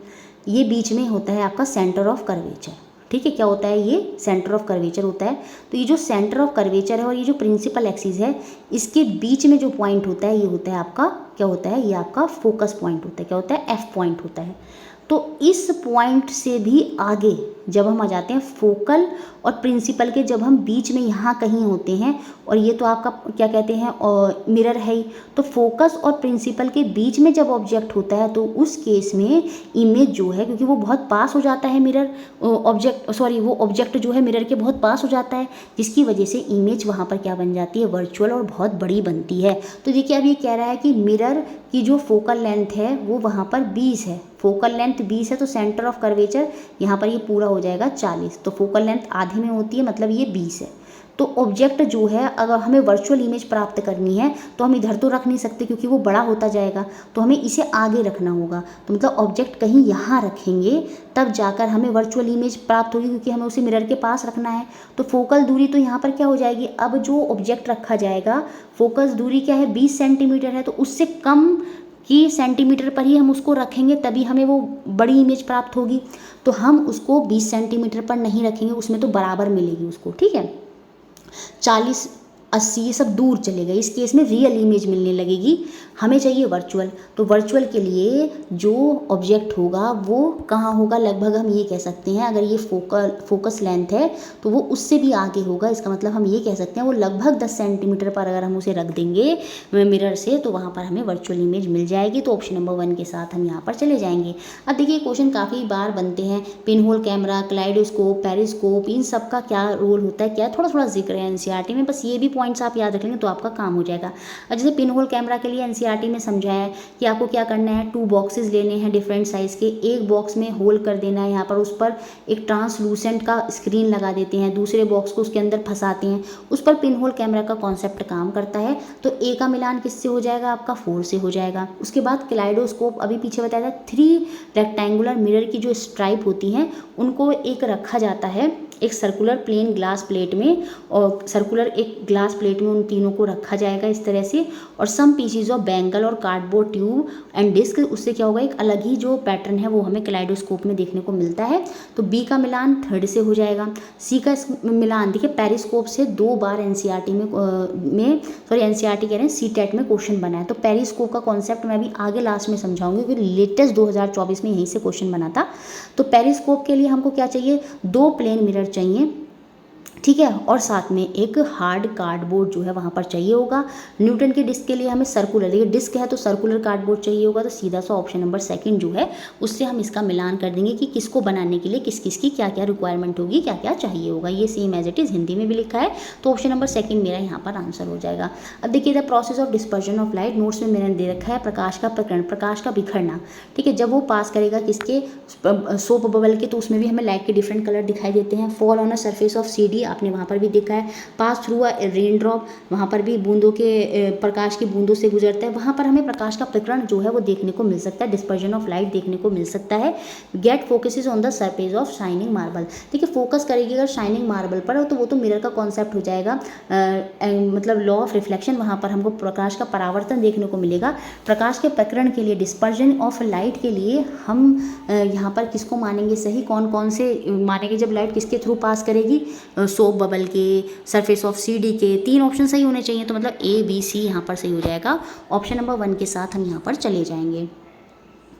ये बीच में होता है आपका सेंटर ऑफ कर्वेचर। ठीक है, क्या होता है, ये सेंटर ऑफ कर्वेचर होता है। तो ये जो सेंटर ऑफ कर्वेचर है और ये जो प्रिंसिपल एक्सिस है, इसके बीच में जो पॉइंट होता है ये होता है आपका, क्या होता है, ये आपका फोकस पॉइंट होता है। क्या होता है, F पॉइंट होता है। तो इस पॉइंट से भी आगे जब हम आ जाते हैं फोकल और प्रिंसिपल के, जब हम बीच में यहाँ कहीं होते हैं, और ये तो आपका क्या कहते हैं और मिरर है ही, तो फोकस और प्रिंसिपल के बीच में जब ऑब्जेक्ट होता है तो उस केस में इमेज जो है, क्योंकि वो बहुत पास हो जाता है मिरर ऑब्जेक्ट, सॉरी वो ऑब्जेक्ट जो है मिरर के बहुत पास हो जाता है, जिसकी वजह से इमेज वहाँ पर क्या बन जाती है, वर्चुअल और बहुत बड़ी बनती है। तो देखिए अब ये कह रहा है कि मिरर की जो फोकल लेंथ है वो वहाँ पर 20 है, फोकल लेंथ 20 है, तो सेंटर ऑफ कर्वेचर यहाँ पर ये पूरा हो जाएगा 40, तो फोकल लेंथ आधे में होती है, मतलब ये 20 है। तो ऑब्जेक्ट जो है अगर हमें वर्चुअल इमेज प्राप्त करनी है तो हम इधर तो रख नहीं सकते क्योंकि वो बड़ा होता जाएगा, तो हमें इसे आगे रखना होगा। तो मतलब ऑब्जेक्ट कहीं यहाँ रखेंगे तब जाकर हमें वर्चुअल इमेज प्राप्त होगी, क्योंकि हमें उसे मिरर के पास रखना है। तो फोकल दूरी तो यहाँ पर क्या हो जाएगी, अब जो ऑब्जेक्ट रखा जाएगा फोकस दूरी क्या है 20 सेंटीमीटर है, तो उससे कम कि सेंटीमीटर पर ही हम उसको रखेंगे तभी हमें वो बड़ी इमेज प्राप्त होगी। तो हम उसको 20 सेंटीमीटर पर नहीं रखेंगे, उसमें तो बराबर मिलेगी उसको, ठीक है। 40 80 ये सब दूर चले गए, इस केस में रियल इमेज मिलने लगेगी। हमें चाहिए वर्चुअल, तो वर्चुअल के लिए जो ऑब्जेक्ट होगा वो कहाँ होगा, लगभग हम ये कह सकते हैं अगर ये फोकस लेंथ है तो वो उससे भी आगे होगा। इसका मतलब हम ये कह सकते हैं वो लगभग 10 सेंटीमीटर पर अगर हम उसे रख देंगे मिरर से तो वहाँ पर हमें वर्चुअल इमेज मिल जाएगी। तो ऑप्शन नंबर 1 के साथ हम यहाँ पर चले जाएंगे। अब देखिए क्वेश्चन काफ़ी बार बनते हैं, pinhole camera, kaleidoscope, periscope, इन सब का क्या रोल होता है, क्या थोड़ा थोड़ा जिक्र है एनसीईआरटी में, बस ये भी पॉइंट्स आप याद रख लेंगे तो आपका काम हो जाएगा। और जैसे पिन होल कैमरा के लिए एनसीईआरटी में समझाया है कि आपको क्या करना है, 2 बॉक्सेस लेने हैं डिफरेंट साइज़ के, एक बॉक्स में होल कर देना है, यहाँ पर उस पर एक ट्रांसलूसेंट का स्क्रीन लगा देते हैं, दूसरे बॉक्स को उसके अंदर फंसाते हैं, उस पर पिन होल कैमरा का कॉन्सेप्ट काम करता है। तो ए का मिलान किससे हो जाएगा, आपका 4 से हो जाएगा। उसके बाद क्लाइडोस्कोप, अभी पीछे बताया था, 3 रेक्टेंगुलर मिरर की जो स्ट्राइप होती हैं उनको एक रखा जाता है एक सर्कुलर प्लेन ग्लास प्लेट में, और सर्कुलर एक ग्लास प्लेट में उन तीनों को रखा जाएगा इस तरह से। और सम पीसीज ऑफ बैंगल और कार्डबोर्ड ट्यूब एंड डिस्क, उससे क्या होगा, एक अलग ही जो पैटर्न है वो हमें क्लाइडोस्कोप में देखने को मिलता है। तो बी का मिलान 3rd से हो जाएगा। सी का मिलान देखिए पेरिस्कोप से 2 बार एनसीईआरटी एनसीईआरटी कह रहे हैं सीटेट में क्वेश्चन बना है। तो पेरिस्कोप का कॉन्सेप्ट मैं अभी आगे लास्ट में समझाऊंगी क्योंकि लेटेस्ट 2024 में यहीं से क्वेश्चन बना था। तो पेरिस्कोप के लिए हमको क्या चाहिए, 2 प्लेन मिरर चाहिए, ठीक है, और साथ में एक हार्ड कार्डबोर्ड जो है वहाँ पर चाहिए होगा। न्यूटन की डिस्क के लिए हमें सर्कुलर, ये डिस्क है तो सर्कुलर कार्डबोर्ड चाहिए होगा। तो सीधा सा ऑप्शन नंबर 2 जो है उससे हम इसका मिलान कर देंगे कि किसको बनाने के लिए किस किस की क्या क्या रिक्वायरमेंट होगी, क्या क्या चाहिए होगा। ये same as it is Hindi में भी लिखा है। तो ऑप्शन नंबर 2 मेरा यहाँ पर आंसर हो जाएगा। अब देखिए the process of dispersion of light, notes में मैंने दे रखा है प्रकाश का प्रकरण, प्रकाश का बिखरना, ठीक है, जब वो पास करेगा किसके, सोप बबल के, तो उसमें भी हमें लाइट के डिफरेंट कलर दिखाई देते हैं। Fall on a surface of CD, आपने वहाँ पर भी देखा है। Pass through a rain drop, वहाँ पर भी बूंदों के प्रकाश की बूंदों से गुजरता है, वहाँ पर हमें प्रकाश का प्रकरण जो है वो देखने को मिल सकता है, डिस्पर्जन ऑफ लाइट देखने को मिल सकता है। Get focuses on the surface of shining marble, देखिए फोकस करेगी अगर शाइनिंग मार्बल पर तो वो तो मिरर का कॉन्सेप्ट हो जाएगा, मतलब लॉ ऑफ रिफ्लेक्शन, वहाँ पर हमको प्रकाश का परावर्तन देखने को मिलेगा। प्रकाश के प्रकरण के लिए, डिस्पर्जन ऑफ लाइट के लिए हम यहाँ पर किसको मानेंगे सही, कौन कौन से मानेंगे जब लाइट किसके थ्रू पास करेगी, सोप बबल के, सरफेस ऑफ सीडी के। 3 ऑप्शन सही होने चाहिए, तो मतलब ए बी सी यहाँ पर सही हो जाएगा। ऑप्शन नंबर 1 के साथ हम यहाँ पर चले जाएंगे।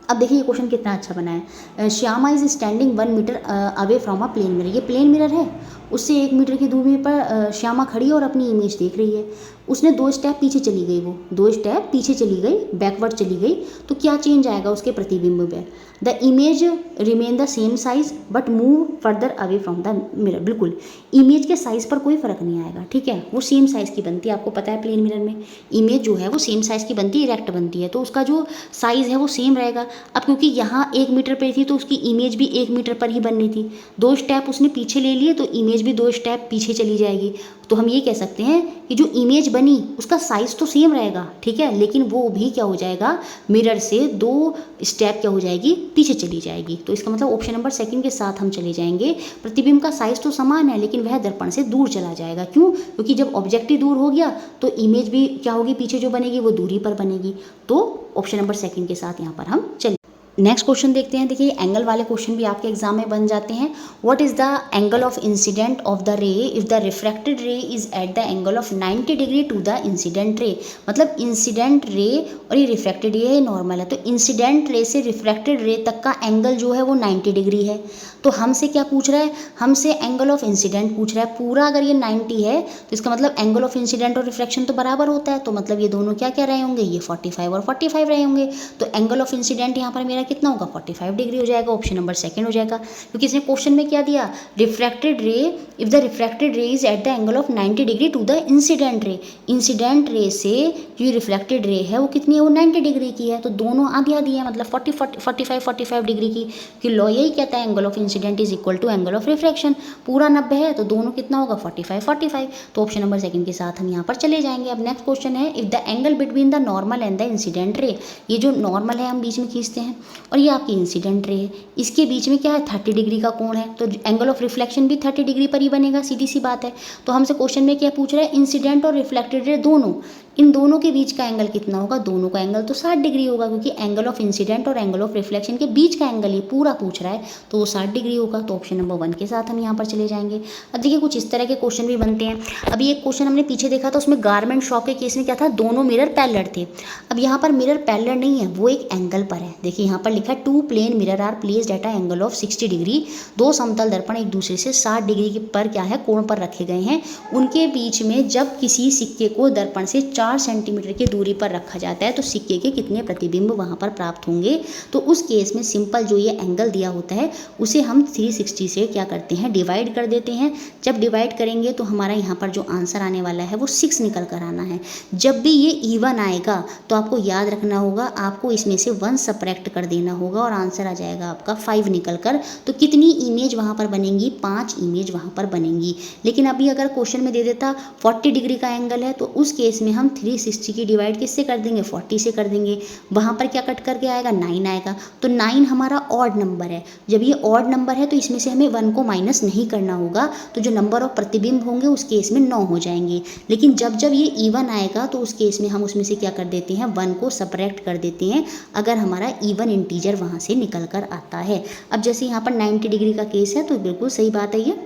अब देखिए ये क्वेश्चन कितना अच्छा बना है। Shyama is standing 1 metre away from a plane mirror, ये प्लेन मिरर है, उससे 1 मीटर की दूरी पर श्यामा खड़ी है और अपनी इमेज देख रही है। उसने 2 स्टेप पीछे चली गई, वो 2 स्टेप पीछे चली गई, बैकवर्ड चली गई, तो क्या चेंज आएगा उसके प्रतिबिंब में, the image remain the same size but move further away from the mirror, बिल्कुल इमेज के साइज़ पर कोई फर्क नहीं आएगा, ठीक है, वो सेम साइज़ की बनती है। आपको पता है प्लेन मिरर में इमेज जो है वो सेम साइज़ की बनती है, इरेक्ट बनती है, तो उसका जो साइज़ है वो सेम रहेगा। अब क्योंकि यहाँ 1 मीटर पर थी तो उसकी इमेज भी 1 मीटर पर ही बननी थी, 2 स्टेप उसने पीछे ले लिए तो इमेज भी 2 स्टेप पीछे चली जाएगी। तो हम ये कह सकते हैं कि जो इमेज बनी उसका साइज़ तो सेम रहेगा, ठीक है, लेकिन वो भी क्या हो जाएगा, मिरर से 2 स्टेप क्या हो जाएगी, पीछे चली जाएगी। तो इसका मतलब ऑप्शन नंबर 2 के साथ हम चले जाएंगे। प्रतिबिंब का साइज़ तो समान है लेकिन वह दर्पण से दूर चला जाएगा, क्यों, क्योंकि जब ऑब्जेक्ट ही दूर हो गया तो इमेज भी क्या होगी, पीछे जो बनेगी वो दूरी पर बनेगी। तो ऑप्शन नंबर 2 के साथ यहाँ पर हम चले। नेक्स्ट क्वेश्चन देखते हैं। देखिए एंगल वाले क्वेश्चन भी आपके एग्जाम में बन जाते हैं। What is the angle of incident of the ray if the refracted ray is at the angle of 90 degree to the incident ray. मतलब इंसिडेंट रे और ये रिफ्रैक्टेड ये नॉर्मल है, तो इंसिडेंट रे से रिफ्रैक्टेड रे तक का एंगल जो है वो 90 डिग्री है। तो हमसे क्या पूछ रहा है, हमसे एंगल ऑफ इंसिडेंट पूछ रहा है। पूरा अगर ये 90 है तो इसका मतलब एंगल ऑफ इंसिडेंट और रिफ्रैक्शन तो बराबर होता है, तो मतलब ये दोनों क्या क्या रहे होंगे, ये 45 और 45 रहे होंगे। तो एंगल ऑफ इंसिडेंट यहाँ पर मेरा कितना होगा, 45 डिग्री हो जाएगा। ऑप्शन नंबर सेकंड हो जाएगा, क्योंकि इसने क्वेश्चन में क्या दिया, refracted ray if the refracted ray is at the angle of 90 degree to the incident ray. Incident ray से जो रिफ्लेक्टेड रे है वो कितनी है, वो 90 डिग्री की है। तो दोनों आधी आधी है, मतलब 45 डिग्री की। कि लॉ यही कहता है angle of incident is equal to angle of refraction. पूरा 90 है तो दोनों कितना होगा, 45। तो ऑप्शन नंबर सेकंड के साथ हम यहाँ पर चले जाएंगे। अब नेक्स्ट क्वेश्चन है, if the angle between the normal and the incident रे। ये जो नॉर्मल है हम बीच में खींचते हैं और ये आपकी इंसिडेंट रे है, इसके बीच में क्या है, 30 डिग्री का कोण है। तो एंगल ऑफ रिफ्लेक्शन भी 30 डिग्री पर ही बनेगा, सीधी सी बात है। तो हमसे क्वेश्चन में क्या पूछ रहा है, इंसिडेंट और रिफ्लेक्टेड रे दोनों, इन दोनों के बीच का एंगल कितना होगा, दोनों का एंगल तो 60 डिग्री होगा, क्योंकि एंगल ऑफ इंसिडेंट और एंगल ऑफ रिफ्लेक्शन के बीच का एंगल ये पूरा पूछ रहा है, तो वो 60 डिग्री होगा। तो ऑप्शन नंबर 1 के साथ हम यहाँ पर चले जाएंगे। अब देखिए कुछ इस तरह के क्वेश्चन भी बनते हैं। अभी एक क्वेश्चन हमने पीछे देखा था, उसमें गारमेंट शॉप के केस में क्या था, दोनों मिरर पैरेलल थे। अब यहाँ पर मिरर पैरेलल नहीं है, वो एक एंगल पर है। देखिए यहाँ पर लिखा है 2 plane mirror are placed at a angle of 60 degree. दो समतल दर्पण एक दूसरे से 60 डिग्री के पर क्या है, कोण पर रखे गए हैं। उनके बीच में जब किसी सिक्के को दर्पण से 4 सेंटीमीटर की दूरी पर रखा जाता है तो सिक्के के कितने प्रतिबिंब वहाँ पर प्राप्त होंगे। तो उस केस में सिंपल जो ये एंगल दिया होता है उसे हम 360 से क्या करते हैं, डिवाइड कर देते हैं। जब डिवाइड करेंगे तो हमारा यहाँ पर जो आंसर आने वाला है वो 6 निकल कर आना है। जब भी ये इवन आएगा तो आपको याद रखना होगा, आपको इसमें से 1 सब्ट्रैक्ट कर देना होगा और आंसर आ जाएगा आपका 5 निकल कर। तो कितनी इमेज वहाँ पर बनेंगी, 5 इमेज वहाँ पर बनेंगी। लेकिन अभी अगर क्वेश्चन में दे देता 40 डिग्री का एंगल है तो उस केस में हम 360 की डिवाइड किससे कर देंगे, 40 से कर देंगे। वहाँ पर क्या कट करके आएगा, 9 आएगा। तो 9 हमारा ऑड नंबर है। जब ये ऑड नंबर है तो इसमें से हमें 1 को माइनस नहीं करना होगा, तो जो नंबर ऑफ प्रतिबिंब होंगे उस केस में 9 हो जाएंगे। लेकिन जब जब ये इवन आएगा तो उस केस में हम उसमें से क्या कर देते हैं, 1 को सब्ट्रैक्ट कर देते हैं, अगर हमारा इवन इंटीजर वहाँ से निकल कर आता है। अब जैसे यहाँ पर 90 डिग्री का केस है तो बिल्कुल सही बात है, ये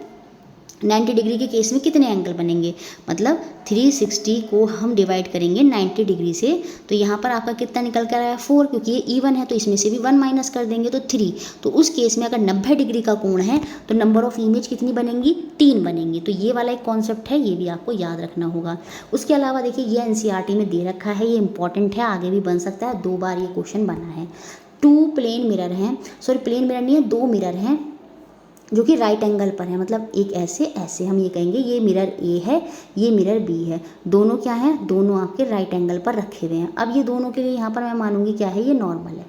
90 डिग्री के केस में कितने एंगल बनेंगे, मतलब 360 को हम डिवाइड करेंगे 90 डिग्री से, तो यहाँ पर आपका कितना निकल कर आया, 4, क्योंकि ये इवन है तो इसमें से भी 1 माइनस कर देंगे तो 3। तो उस केस में अगर 90 डिग्री का कोण है तो नंबर ऑफ इमेज कितनी बनेंगी, 3 बनेंगी। तो ये वाला एक कॉन्सेप्ट है, ये भी आपको याद रखना होगा। उसके अलावा देखिए ये एनसीईआरटी में दे रखा है, ये इंपॉर्टेंट है, आगे भी बन सकता है, 2 बार ये क्वेश्चन बना है। 2 प्लेन मिरर हैं, सॉरी प्लेन मिरर नहीं है, 2 मिरर हैं जो कि राइट एंगल पर है, मतलब एक ऐसे ऐसे हम ये कहेंगे, ये मिरर ए है, ये मिरर बी है, दोनों क्या है, दोनों आपके राइट एंगल पर रखे हुए हैं। अब ये दोनों के लिए यहाँ पर मैं मानूंगी क्या है, ये नॉर्मल है,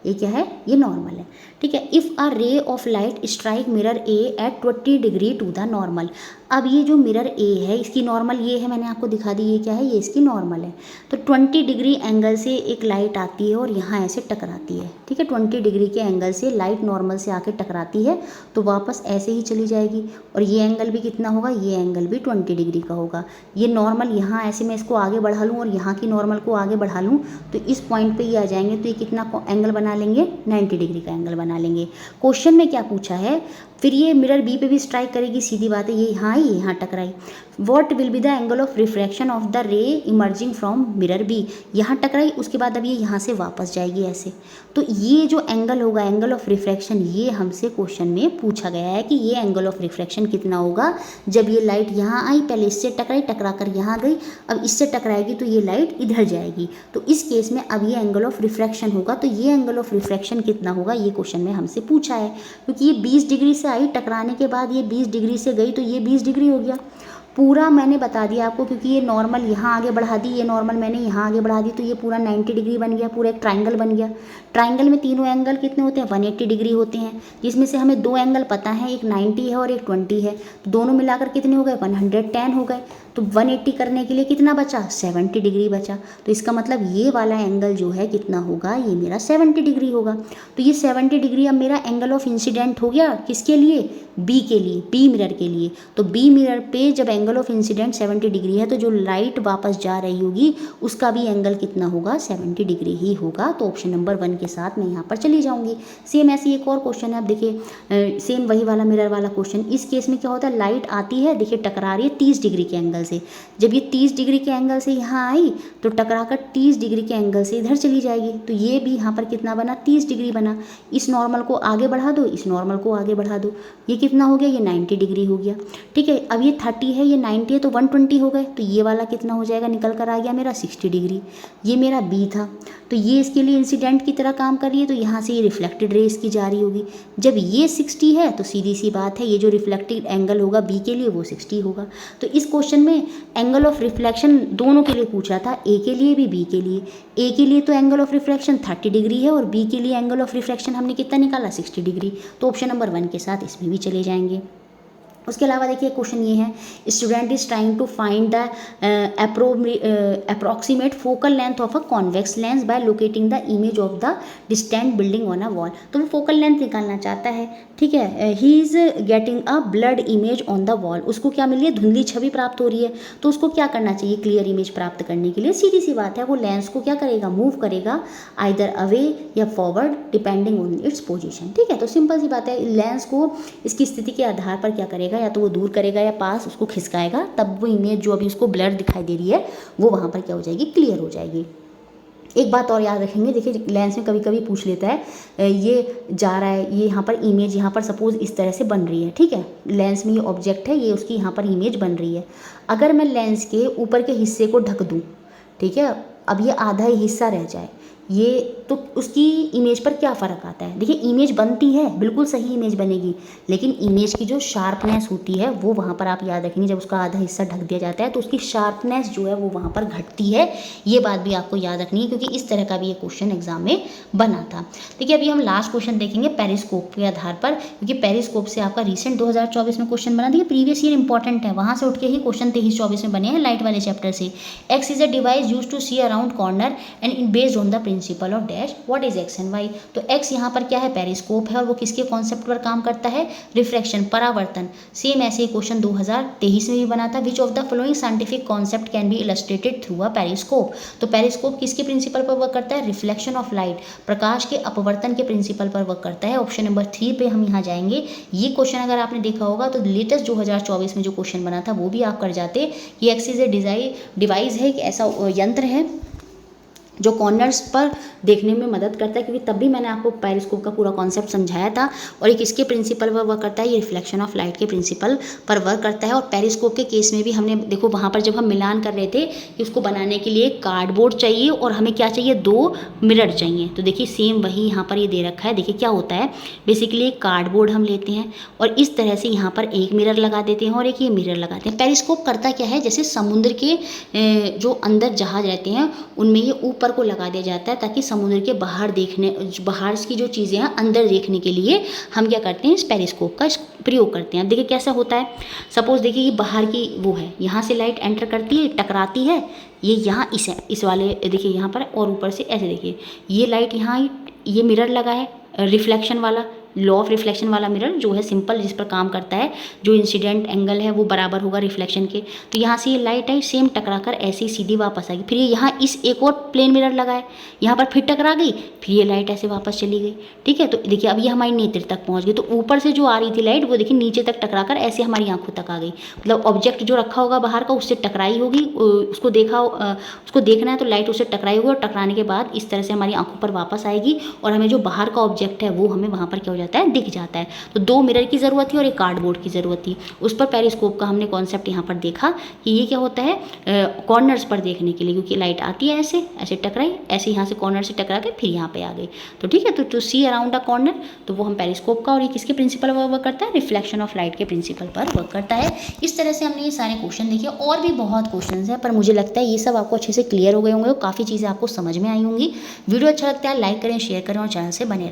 ये क्या है, ये नॉर्मल है, ठीक है। If a ray of light strike mirror A at 20 degree to the normal. अब ये जो मिरर ए है इसकी नॉर्मल ये है, मैंने आपको दिखा दी, ये क्या है, ये इसकी नॉर्मल है। तो 20 डिग्री एंगल से एक लाइट आती है और यहाँ ऐसे टकराती है, ठीक है। 20 डिग्री के एंगल से लाइट नॉर्मल से आके टकराती है तो वापस ऐसे ही चली जाएगी, और ये एंगल भी कितना होगा, ये एंगल भी 20 डिग्री का होगा। ये नॉर्मल यहाँ ऐसे मैं इसको आगे बढ़ा लूँ और यहाँ की नॉर्मल को आगे बढ़ा लूँ तो इस पॉइंट पर ये आ जाएंगे, तो ये कितना एंगल बना लेंगे, 90 डिग्री का एंगल बना लेंगे। क्वेश्चन में क्या पूछा है, फिर ये मिरर बी पे भी स्ट्राइक करेगी, सीधी बात है, ये यहाँ टकराई। What will be the angle of refraction of the ray emerging from mirror B, यहाँ टकराई, उसके बाद अब ये यहाँ से वापस जाएगी ऐसे। तो ये जो एंगल होगा, एंगल ऑफ रिफ्रैक्शन, ये हमसे क्वेश्चन में पूछा गया है कि ये एंगल ऑफ रिफ्रैक्शन कितना होगा जब ये लाइट यहाँ आई, पहले इससे टकराई, टकरा कर यहाँ गई, अब इससे टकराएगी तो ये लाइट इधर जाएगी। तो इस केस में अब ये एंगल ऑफ रिफ्रैक्शन होगा, तो ये एंगल ऑफ रिफ्रैक्शन कितना होगा, ये क्वेश्चन में हमसे पूछा है। क्योंकि ये 20 डिग्री से आई, टकराने के बाद ये 20 डिग्री से गई तो ये 20 डिग्री हो गया। पूरा मैंने बता दिया आपको, क्योंकि ये नॉर्मल यहाँ आगे बढ़ा दी, ये नॉर्मल मैंने यहाँ आगे बढ़ा दी, तो ये पूरा 90 डिग्री बन गया, पूरा एक ट्राइंगल बन गया। ट्राइंगल में तीनों एंगल कितने होते हैं, 180 डिग्री होते हैं, जिसमें से हमें 2 एंगल पता है, एक 90 है और एक 20 है, तो दोनों मिलाकर कितने हो गए, 110 हो गए। तो 180 करने के लिए कितना बचा, 70 डिग्री बचा। तो इसका मतलब ये वाला एंगल जो है कितना होगा, ये मेरा 70 डिग्री होगा। तो ये 70 डिग्री अब मेरा एंगल ऑफ इंसिडेंट हो गया, किसके लिए, बी के लिए, बी मिरर के लिए। तो बी मिरर पे जब एंगल ऑफ इंसिडेंट 70 डिग्री है तो जो लाइट वापस जा रही होगी उसका भी एंगल कितना होगा, 70 डिग्री ही होगा। तो ऑप्शन नंबर 1 के साथ मैं यहाँ पर चली जाऊँगी। सेम ऐसे एक और क्वेश्चन है, अब देखिए सेम वही वाला मिरर वाला क्वेश्चन। इस केस में क्या होता है, लाइट आती है, देखिए टकरा रही है 30 डिग्री के एंगल से। जब ये 30 डिग्री के एंगल से यहाँ आई तो टकरा कर 30 डिग्री के एंगल से इधर चली जाएगी। तो ये भी यहाँ पर कितना बना, 30 डिग्री बना। इस नॉर्मल को आगे बढ़ा दो, इस नॉर्मल को आगे बढ़ा दो, ये कितना हो गया, ये 90 डिग्री हो गया। ठीक है, अब ये 30 है, ये 90 है, तो 120 हो गए। तो ये वाला कितना हो जाएगा, निकल कर आ गया मेरा 60 डिग्री। ये मेरा बी था, तो ये इसके लिए इंसिडेंट की तरह काम कर रही है, तो यहाँ से ये रिफ्लेक्टेड रेस की जा रही होगी। जब ये 60 है तो सीधी सी बात है, ये जो रिफ्लेक्टेड एंगल होगा बी के लिए वो 60 होगा। तो इस क्वेश्चन में एंगल ऑफ रिफ्लेक्शन दोनों के लिए पूछ रहा था, ए के लिए भी बी के लिए। ए के लिए तो एंगल ऑफ रिफ्लेक्शन 30 डिग्री है और बी के लिए एंगल ऑफ रिफ्लेक्शन हमने कितना निकाला, 60 डिग्री। तो ऑप्शन नंबर 1 के साथ इसमें भी चले जाएंगे। उसके अलावा देखिए क्वेश्चन ये है, student is trying to find the approximate focal length of a convex lens by locating the image of the distant building on a wall. तो वो फोकल लेंथ निकालना चाहता है, ठीक है। He is getting a blurred image on the wall, उसको क्या मिल रही है, धुंधली छवि प्राप्त हो रही है। तो उसको क्या करना चाहिए, क्लियर इमेज प्राप्त करने के लिए सीधी सी बात है, वो लेंस को क्या करेगा, मूव करेगा आइदर अवे या forward depending on its position. ठीक है, तो सिंपल सी बात है, लेंस को इसकी स्थिति के आधार पर क्या करेगा, या तो वो दूर करेगा या पास उसको खिसकाएगा, तब वो इमेज जो अभी उसको ब्लर दिखाई दे रही है वो वहाँ पर क्या हो जाएगी, क्लियर हो जाएगी। एक बात और याद रखेंगे, देखिए लेंस में कभी कभी पूछ लेता है, ये जा रहा है, ये यहाँ पर इमेज यहाँ पर सपोज इस तरह से बन रही है, ठीक है, लेंस में ये ऑब्जेक्ट है, ये उसकी यहाँ पर इमेज बन रही है। अगर मैं लेंस के ऊपर के हिस्से को ढक दूँ, ठीक है, अब ये आधा ही हिस्सा रह जाए, ये तो उसकी इमेज पर क्या फ़र्क आता है। देखिए इमेज बनती है, बिल्कुल सही इमेज बनेगी, लेकिन इमेज की जो शार्पनेस होती है वो वहाँ पर आप याद रखेंगे, जब उसका आधा हिस्सा ढक दिया जाता है तो उसकी शार्पनेस जो है वो वहाँ पर घटती है। ये बात भी आपको याद रखनी है, क्योंकि इस तरह का भी ये क्वेश्चन एग्जाम में बना था। देखिए अभी हम लास्ट क्वेश्चन देखेंगे पेरिस्कोप के आधार पर, क्योंकि पेरिस्कोप से आपका रिसेंट 2024 में क्वेश्चन बना। देखिए प्रीवियस ईयर इंपॉर्टेंट है, वहाँ से उठ के ही क्वेश्चन 23-24 में बने हैं लाइट वाले चैप्टर से। X is a device use to see around corner and based on the principle of dash what is X and Y. तो एक्स यहाँ पर क्या है, पेरिस्कोप है, और वो किसके कॉन्सेप्ट पर काम करता है, रिफ्रैक्शन, परावर्तन। सेम ऐसे ही क्वेश्चन 2023 में भी बना था, विच of the following scientific concept can be illustrated through a periscope. तो पेरिस्कोप किसके प्रिंसिपल पर वर्क करता है, रिफ्लेक्शन ऑफ लाइट, प्रकाश के अपवर्तन के प्रिंसिपल पर वर्क करता है। ऑप्शन नंबर 3 पे हम यहाँ जाएंगे। ये क्वेश्चन अगर आपने देखा होगा तो लेटेस्ट 2024 में जो क्वेश्चन बना था वो भी आप कर जाते कि एक्स इज ए डिवाइस है, कि ऐसा यंत्र है जो कॉर्नर्स पर देखने में मदद करता है, क्योंकि तब भी मैंने आपको पेरिस्कोप का पूरा कॉन्सेप्ट समझाया था। और एक इसके प्रिंसिपल पर वर्क करता है, ये रिफ्लेक्शन ऑफ लाइट के प्रिंसिपल पर वर्क करता है। और पेरिस्कोप के केस में भी हमने देखो वहाँ पर जब हम मिलान कर रहे थे कि उसको बनाने के लिए कार्डबोर्ड चाहिए और हमें क्या चाहिए, 2 मिरर चाहिए। तो देखिए सेम वही यहाँ पर ये दे रखा है। देखिए क्या होता है, बेसिकली एक कार्डबोर्ड हम लेते हैं और इस तरह से यहाँ पर एक मिरर लगा देते हैं और एक ये मिरर लगाते हैं। पेरिस्कोप करता क्या है, जैसे समुद्र के जो अंदर जहाज रहते हैं उनमें ये ऊपर को लगा दिया जाता है, ताकि समुद्र के बाहर की जो चीज़ें हैं अंदर देखने के लिए हम क्या करते हैं, इस पेरिस्कोप का प्रयोग करते हैं। अब देखिए कैसा होता है, सपोज देखिए ये बाहर की वो है, यहाँ से लाइट एंटर करती है, टकराती है, ये यहाँ इस वाले देखिए यहाँ पर, और ऊपर से ऐसे देखिए ये लाइट यहाँ, ये मिरर लगा है रिफ्लेक्शन वाला, लॉ ऑफ रिफ्लेक्शन वाला मिरर जो है सिंपल, जिस पर काम करता है, जो इंसिडेंट एंगल है वो बराबर होगा रिफ्लेक्शन के। तो यहाँ से ये लाइट आई, सेम टकरा कर ऐसे ही सीधी वापस आएगी। फिर ये यहाँ इस एक और प्लेन मिरर लगा है, यहाँ पर फिर टकरा गई, फिर ये लाइट ऐसे वापस चली गई। ठीक है, तो देखिए अब ये हमारी नेत्र तक पहुँच गई। तो ऊपर से जो आ रही थी लाइट वो देखिए नीचे तक टकरा कर ऐसे हमारी आंखों तक आ गई। मतलब ऑब्जेक्ट जो रखा होगा बाहर का उससे टकराई होगी, उसको देखना है तो लाइट उससे टकराई होगी, और टकराने के बाद इस तरह से हमारी आंखों पर वापस आएगी और हमें जो बाहर का ऑब्जेक्ट है वो हमें वहाँ पर क्या हो जाता है, दिख जाता है। तो 2 मिरर की ज़रूरत थी और एक कार्डबोर्ड की ज़रूरत थी। उस पर पेरिस्कोप का हमने कॉन्सेप्ट यहाँ पर देखा कि ये क्या होता है, कॉर्नर्स पर देखने के लिए, क्योंकि लाइट आती है ऐसे ऐसे टकराई, ऐसे यहाँ से कॉर्नर से टकरा के फिर यहाँ पे आ गई। तो ठीक है, तो सी अराउंड द कॉर्नर, तो वो हम पेरिस्कोप का, और ये किसके प्रिंसिपल पर वर्क करता है, रिफ्लेक्शन ऑफ लाइट के प्रिंसिपल पर वर्क करता है। इस तरह से हमने ये सारे क्वेश्चन देखे, और भी बहुत क्वेश्चन हैं, पर मुझे लगता है ये सब आपको अच्छे से क्लियर हो गए होंगे और काफ़ी चीज़ें आपको समझ में आई होंगी। वीडियो अच्छा लगता है लाइक करें, शेयर करें और चैनल से बने रहें।